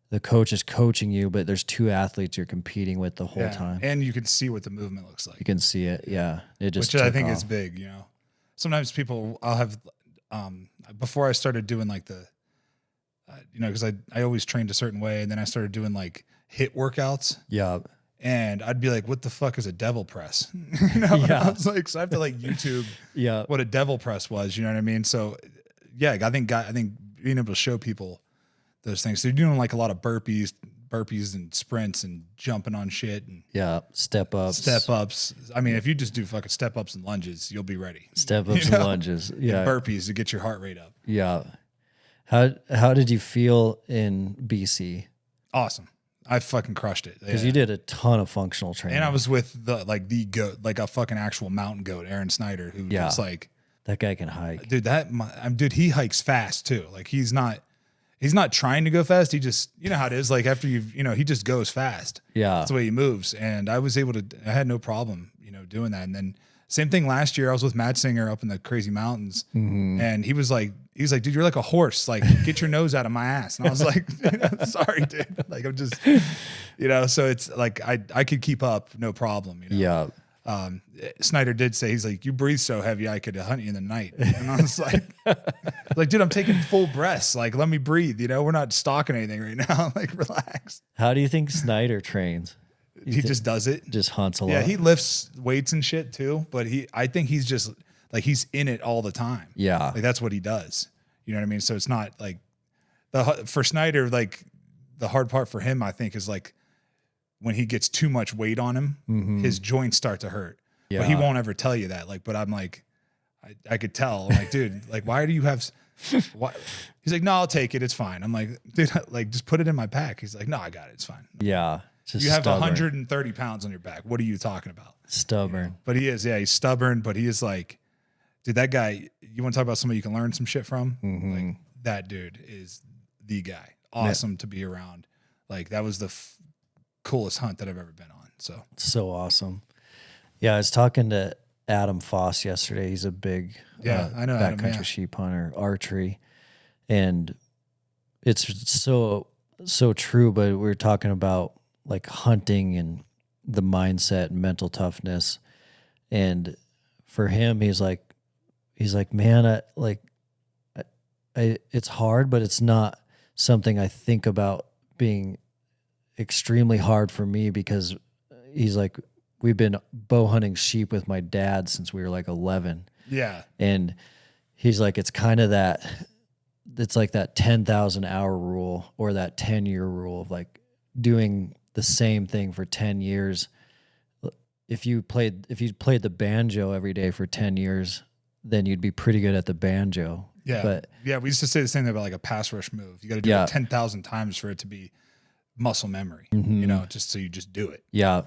the coach is coaching you, but there's two athletes you're compeing with the whole time. And you can see what the movement looks like. You can see it. Yeah. It just, which I think is big, you know. Sometimes I'll have, before I started doing like the, you know, because I always trained a certain way, and then I started doing like HIIT workouts. Yeah. And I'd be like, what the fuck is a devil press? You know? Yeah. I was like, so I have to like YouTube what a devil press was, you know what I mean? So yeah, I think being able to show people those things. So you're doing like a lot of burpees and sprints and jumping on shit and step ups. I mean, if you just do fucking step ups and lunges, you'll be ready. Step ups and lunges. Yeah. And burpees to get your heart rate up. Yeah. How did you feel in BC? Awesome. I fucking crushed it. Because you did a ton of functional training. And I was with the goat, like a fucking actual mountain goat, Aaron Snyder, who just like, that guy can hike. Dude, he hikes fast too. Like he's not trying to go fast. He just, you know how it is. Like after he just goes fast. Yeah. That's the way he moves. And I had no problem, doing that. And then same thing last year, I was with Matt Singer up in the crazy mountains and he was like, dude, you're like a horse. Like get your nose out of my ass. And I was like, sorry, dude. Like I'm just, so it's like, I could keep up. No problem. Yeah. Snyder did say, he's like, you breathe so heavy, I could hunt you in the night. And I was like, dude, I'm taking full breaths. Like, let me breathe. We're not stalking anything right now. Like, relax. How do you think Snyder trains? He just does it. Just hunts a lot. Yeah, he lifts weights and shit too. But I think he's just like, he's in it all the time. Yeah. Like that's what he does. You know what I mean? So it's not like for Snyder, like the hard part for him, I think, is like, when he gets too much weight on him, his joints start to hurt. Yeah. But he won't ever tell you that. Like, but I'm like, I could tell. I'm like, dude, like, why do you have? Why? He's like, no, I'll take it. It's fine. I'm like, dude, like, just put it in my pack. He's like, no, I got it. It's fine. Yeah. You have 130 pounds on your back. What are you talking about? Stubborn. But he is. Yeah, he's stubborn. But he is like, dude, that guy. You want to talk about somebody you can learn some shit from? Like that dude is the guy. Awesome to be around. Like that was the coolest hunt that I've ever been on. So awesome. Yeah, I was talking to Adam Foss yesterday. He's a big I know backcountry sheep hunter, archery, and it's so true. But we were talking about like hunting and the mindset and mental toughness, and for him, he's like, man, it's hard, but it's not something I think about being extremely hard for me, because he's like, we've been bow hunting sheep with my dad since we were like 11. Yeah. And he's like, it's kind of it's like that 10,000 hour rule or that 10-year rule of like doing the same thing for 10 years. If you played the banjo every day for 10 years, then you'd be pretty good at the banjo. Yeah. But yeah, we used to say the same thing about like a pass rush move. You got to do it 10,000 times for it to be muscle memory, just so you just do it. Yeah.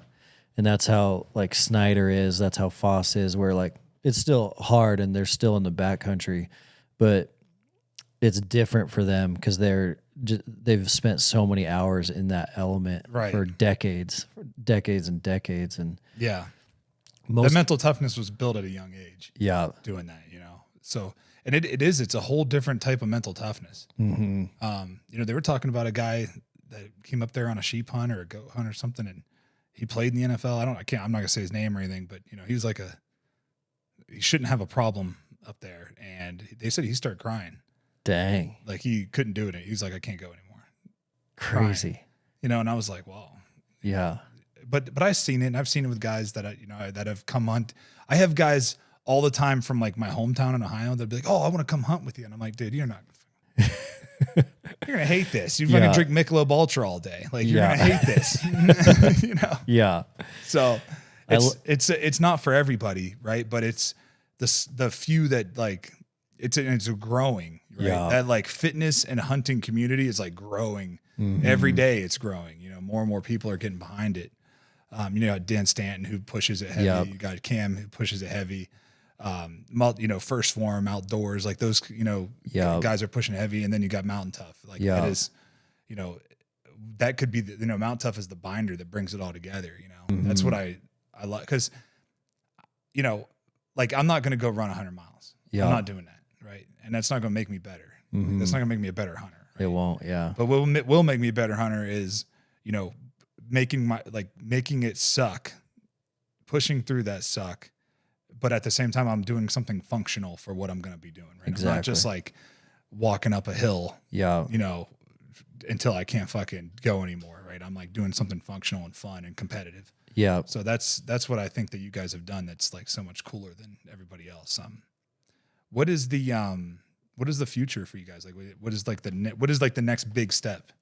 And that's how like Snyder is, that's how Foss is, where like it's still hard and they're still in the backcountry, but it's different for them because they've spent so many hours in that element for decades and decades. And yeah, the mental toughness was built at a young age. Yeah. Doing that, so, and it's a whole different type of mental toughness. They were talking about a guy that came up there on a sheep hunt or a goat hunt or something, and he played in the NFL. I'm not gonna say his name or anything, but he was like he shouldn't have a problem up there. And they said he started crying. Dang. Like he couldn't do it. He was like, I can't go anymore. Crazy. Crying. And I was like, wow. Yeah. But I've seen it, and I've seen it with guys that that have come hunt. I have guys all the time from like my hometown in Ohio. They'll be like, oh, I want to come hunt with you. And I'm like, dude, you're not you're gonna hate this. You're gonna drink Michelob Ultra all day. Like you're gonna hate this. Yeah. So it's not for everybody, right? But it's the few that like it's growing, right? Yeah. That like fitness and hunting community is like growing every day. It's growing. More and more people are getting behind it. Dan Stanton, who pushes it heavy. Yep. You got Cam, who pushes it heavy. First Form, outdoors, like those, guys are pushing heavy, and then you got Mountain Tough. Like that is, that could be Mountain Tough is the binder that brings it all together. That's what I like, because, like I'm not going to go run 100 miles. Yeah. I'm not doing that, right? And that's not going to make me better. That's not going to make me a better hunter. Right? It won't. Yeah. But what will make me a better hunter is, making it suck, pushing through that suck. But at the same time, I'm doing something functional for what I'm going to be doing. Right. Exactly. I'm not just like walking up a hill, yeah, until I can't fucking go anymore. Right. I'm like doing something functional and fun and competitive. Yeah. So that's what I think that you guys have done. That's like so much cooler than everybody else. What is the what is the future for you guys? Like, what is like the next big step?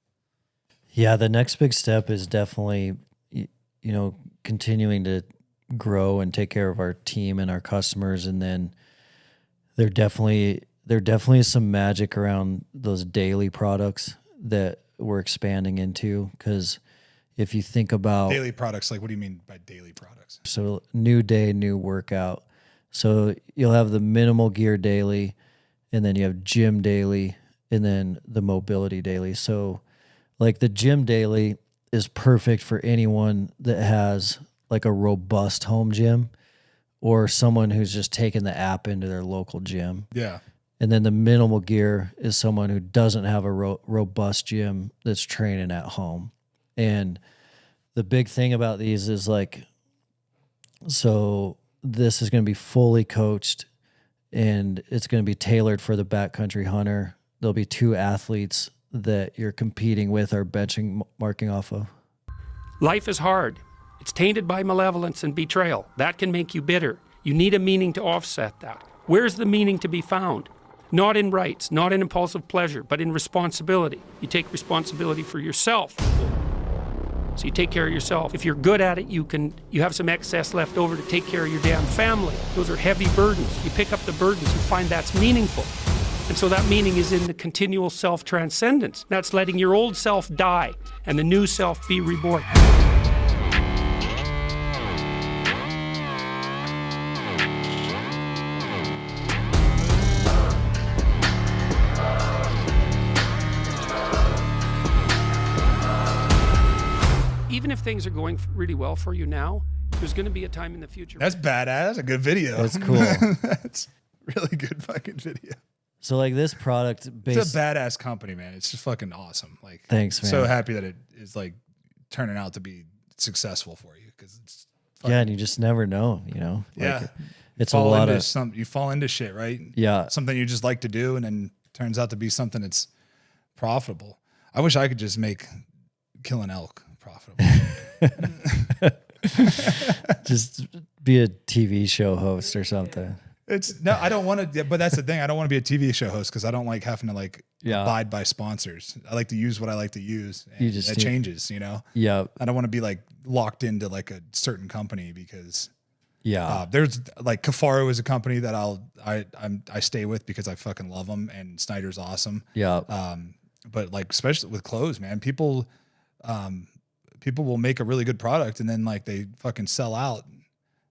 Yeah, the next big step is definitely, continuing to grow and take care of our team and our customers. And then there definitely is some magic around those daily products that we're expanding into. Because if you think about Daily products, like what do you mean by daily products? so new day, new workout. So you'll have the minimal gear daily, and then you have gym daily, and then the mobility daily. So like the gym daily is perfect for anyone that has like a robust home gym or someone who's just taken the app into their local gym. Yeah. And then the minimal gear is someone who doesn't have a robust gym that's training at home. And the big thing about these is like, so this is going to be fully coached and it's going to be tailored for the backcountry hunter. There'll be 2 athletes that you're competing with or benchmarking off of. Life is hard. It's tainted by malevolence and betrayal. That can make you bitter. You need a meaning to offset that. Where's the meaning to be found? Not in rights, not in impulsive pleasure, but in responsibility. You take responsibility for yourself. So you take care of yourself. If you're good at it, you have some excess left over to take care of your damn family. Those are heavy burdens. You pick up the burdens and find that's meaningful. And so that meaning is in the continual self-transcendence. That's letting your old self die and the new self be reborn. Even if things are going really well for you now, there's going to be a time in the future. That's badass. A good video. That's cool. That's really good fucking video. So like this product It's a badass company, man. It's just fucking awesome. Like, thanks, man. So happy that it is like turning out to be successful for you because it's fucking, and you just never know, Like, yeah. it's a lot of you fall into shit, right? Yeah. Something you just like to do, and then turns out to be something that's profitable. I wish I could just make killing elk profitable. just be a TV show host or something. I don't want to, but that's the thing. I don't want to be a TV show host because I don't like having to abide by sponsors. I like to use what I like to use. And it changes, Yeah. I don't want to be like locked into like a certain company because there's like Kafaro is a company that I stay with because I fucking love them and Snyder's awesome. Yeah. But like, especially with clothes, man, people will make a really good product and then like they fucking sell out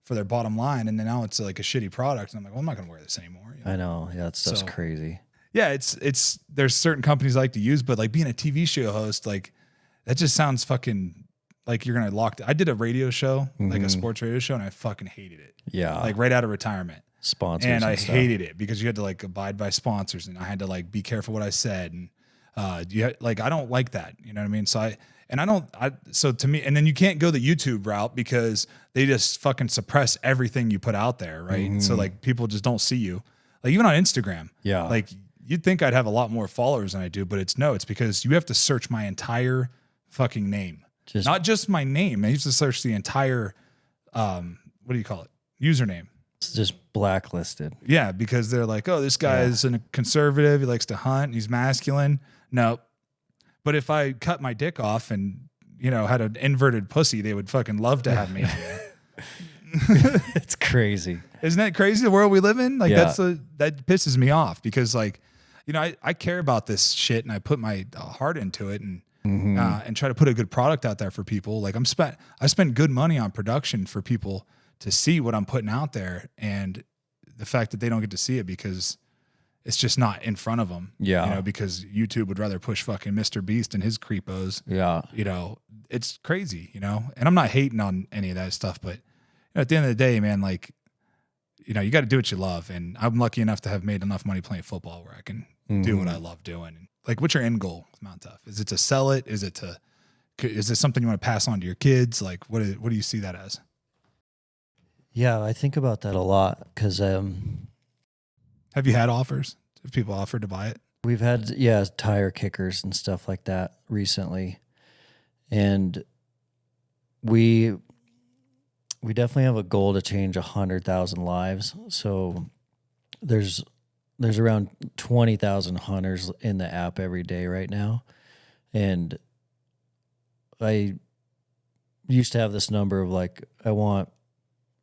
for their bottom line, and then now it's like a shitty product, and I'm like, well, I'm not gonna wear this anymore. I know, yeah, that's crazy. Yeah, it's there's certain companies I like to use, but like being a TV show host, like that just sounds fucking like you're gonna lock. I did a radio show, like a sports radio show, and I fucking hated it. Yeah, like right out of retirement, sponsors, and I hated it because you had to like abide by sponsors, and I had to like be careful what I said, and I don't like that. You know what I mean? So to me, and then you can't go the YouTube route because they just fucking suppress everything you put out there, right? So like people just don't see you. Like even on Instagram, like you'd think I'd have a lot more followers than I do, but it's because you have to search my entire fucking name, not just my name. I used to search the entire, what do you call it? Username. It's just blacklisted. Yeah, because they're like, oh, this guy is a conservative. He likes to hunt. And he's masculine. No. But if I cut my dick off and, had an inverted pussy, they would fucking love to have me. It's crazy. Isn't that crazy, the world we live in? Like that pisses me off because like, I care about this shit and I put my heart into it and try to put a good product out there for people. Like I spend good money on production for people to see what I'm putting out there, and the fact that they don't get to see it because it's just not in front of them. Yeah. Because YouTube would rather push fucking Mr. Beast and his creepos. Yeah. It's crazy, and I'm not hating on any of that stuff, but at the end of the day, man, like, you got to do what you love. And I'm lucky enough to have made enough money playing football where I can do what I love doing. And like, what's your end goal with Mount Tough? Is it to sell it? Is it something you want to pass on to your kids? Like, what do you see that as? Yeah, I think about that a lot because have you had offers? Have people offered to buy it? We've had, tire kickers and stuff like that recently. And we definitely have a goal to change 100,000 lives. So there's there's around 20,000 hunters in the app every day right now. And I used to have this number of like, I want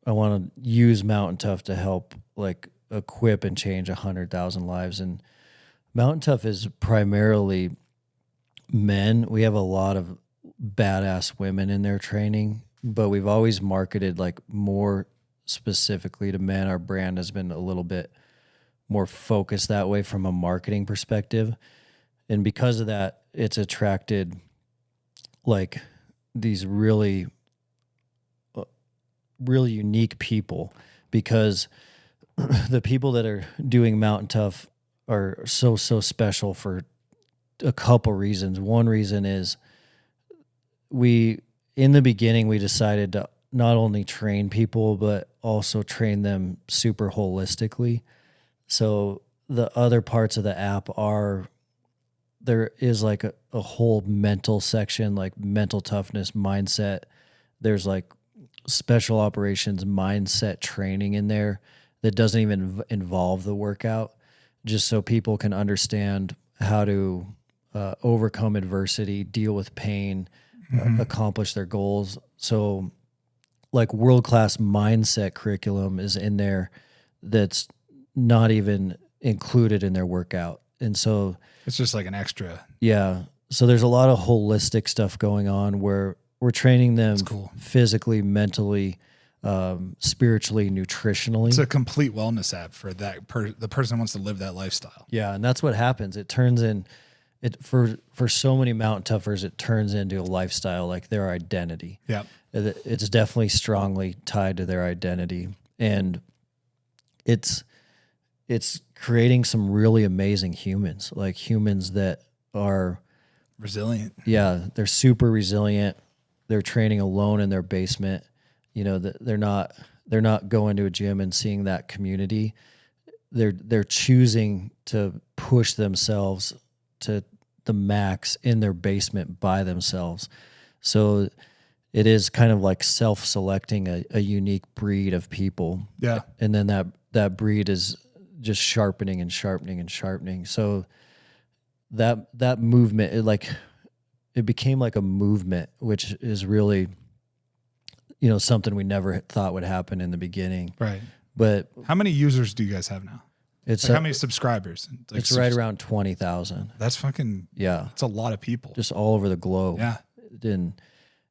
to use Mountain Tough to help like equip and change 100,000 lives. And Mountain Tough is primarily men. We have a lot of badass women in their training, but we've always marketed like more specifically to men. Our brand has been a little bit more focused that way from a marketing perspective. And because of that, it's attracted like these really unique people, because the people that are doing Mountain Tough are so special for a couple reasons. One reason is in the beginning, we decided to not only train people, but also train them super holistically. So the other parts of the app there is like a whole mental section, like mental toughness, mindset. There's like special operations mindset training in there that doesn't even involve the workout, just so people can understand how to overcome adversity, deal with pain, accomplish their goals. So like world-class mindset curriculum is in there that's not even included in their workout. And so it's just like an extra. Yeah. So there's a lot of holistic stuff going on where we're training them physically, mentally, spiritually, nutritionally. It's a complete wellness app for that the person who wants to live that lifestyle. Yeah, and that's what happens. It turns in for so many mountain toughers, it turns into a lifestyle, like their identity. Yeah. It's definitely strongly tied to their identity, and it's creating some really amazing humans, like humans that are resilient. Yeah, they're super resilient. They're training alone in their basement. You know, they're not going to a gym and seeing that community. They're choosing to push themselves to the max in their basement by themselves. So it is kind of like self-selecting a unique breed of people. Yeah. And then that breed is just sharpening and sharpening and sharpening. So that movement, it became like a movement, which is really, you know, something we never thought would happen in the beginning. Right. But how many users do you guys have now? It's like how many subscribers? Like it's right around 20,000. That's fucking, yeah. It's a lot of people. Just all over the globe. Yeah. And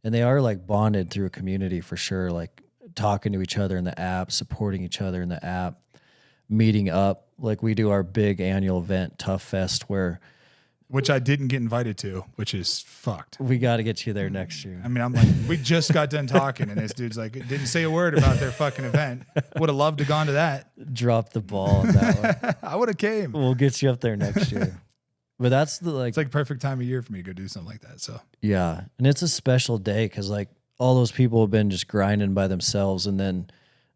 they are like bonded through a community for sure, like talking to each other in the app, supporting each other in the app, meeting up. Like we do our big annual event, Tough Fest, which I didn't get invited to, which is fucked. We got to get you there next year. I mean, I'm like, we just got done talking, and this dude's like, didn't say a word about their fucking event. Would have loved to gone to that. Drop the ball on that one. I would have came. We'll get you up there next year. But that's it's like perfect time of year for me to go do something like that. So yeah, and it's a special day because like all those people have been just grinding by themselves, and then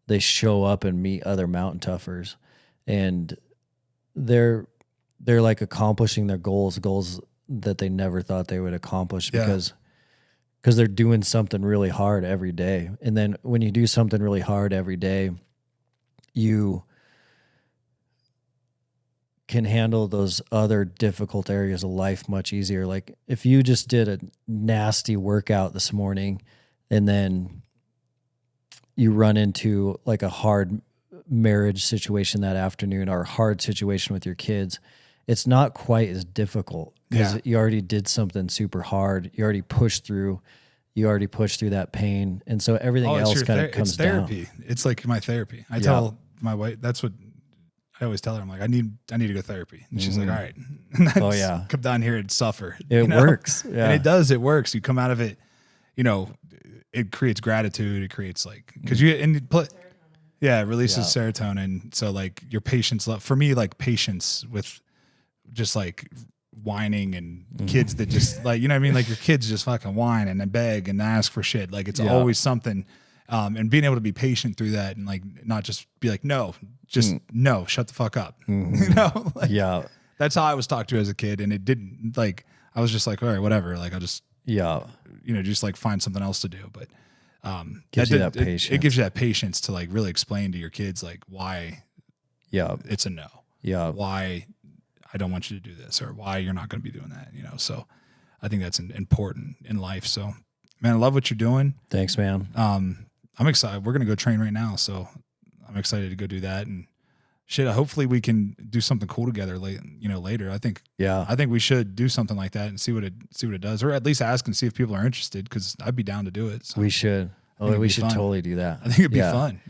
they show up and meet other mountain toughers, and they're like accomplishing their goals that they never thought they would accomplish because they're doing something really hard every day. And then when you do something really hard every day, you can handle those other difficult areas of life much easier. Like if you just did a nasty workout this morning and then you run into like a hard marriage situation that afternoon or a hard situation with your kids, it's not quite as difficult because you already did something super hard. You already pushed through that pain. And so everything else kind of comes down. It's therapy. It's like my therapy. I tell my wife, that's what I always tell her. I'm like, I need to go to therapy. And she's like, all right. Oh yeah. Come down here and suffer. It works. Yeah. And it does. It works. You come out of it, you know, it creates gratitude. It creates like, cause it releases serotonin. So like your patience for me, like patience with just like whining and kids that just like, you know what I mean? Like your kids just fucking whine and beg and ask for shit. Like it's always something. And being able to be patient through that and like, not just be like, no, just no, shut the fuck up. You know? Like, that's how I was talked to as a kid. And it didn't like, I was just like, all right, whatever. Like I'll just, you know, just like find something else to do. But, gives you that patience. It gives you that patience to like really explain to your kids, like why it's a no. why I don't want you to do this or why you're not going to be doing that, So I think that's important in life. So, man, I love what you're doing. Thanks, man. I'm excited. We're going to go train right now. So I'm excited to go do that. And shit, hopefully we can do something cool together later. I think we should do something like that and see what it does, or at least ask and see if people are interested, because I'd be down to do it. So we should. Oh, we should totally do that. I think it'd be fun.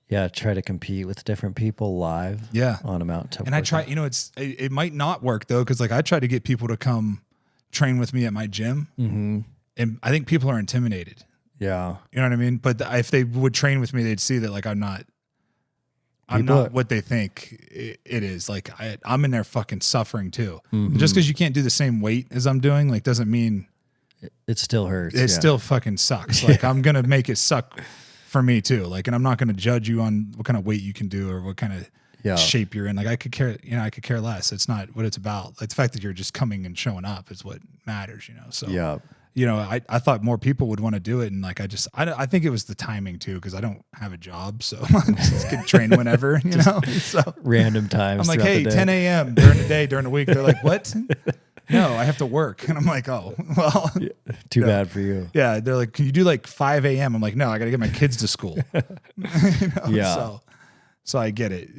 Yeah, try to compete with different people live. On a mountain. And I try, it might not work though, because like I try to get people to come train with me at my gym, and I think people are intimidated. Yeah, you know what I mean. But if they would train with me, they'd see that like I'm not what they think it is. Like I'm in there fucking suffering too. Just because you can't do the same weight as I'm doing, like doesn't mean it still hurts. It still fucking sucks. Like I'm gonna make it suck for me too. Like, and I'm not gonna judge you on what kind of weight you can do or what kind of shape you're in. Like I could care less. It's not what it's about. Like the fact that you're just coming and showing up is what matters. So I thought more people would want to do it, and like I think it was the timing too, because I don't have a job, so I just could train whenever, So random times. I'm like, hey, 10 a.m. during the day, during the week. They're like, what? No, I have to work, and I'm like, oh, well, too bad for you. Yeah, they're like, can you do like 5 a.m.? I'm like, no, I got to get my kids to school. So I get it,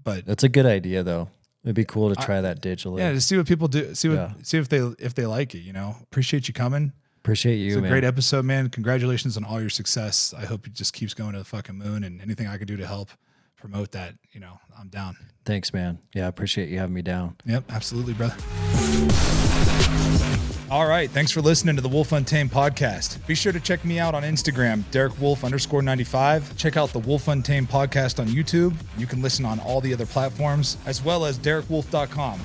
but that's a good idea though. It'd be cool to try that digitally. Yeah, to see what people do. See if they like it. Appreciate you coming. Appreciate you. It's a great episode, man. Congratulations on all your success. I hope it just keeps going to the fucking moon, and anything I can do to help promote that, I'm down. Thanks, man. Yeah, I appreciate you having me down. Yep, absolutely, brother. All right. Thanks for listening to the Wolfe Untamed podcast. Be sure to check me out on Instagram, DerekWolf_95. Check out the Wolfe Untamed podcast on YouTube. You can listen on all the other platforms, as well as DerekWolf.com.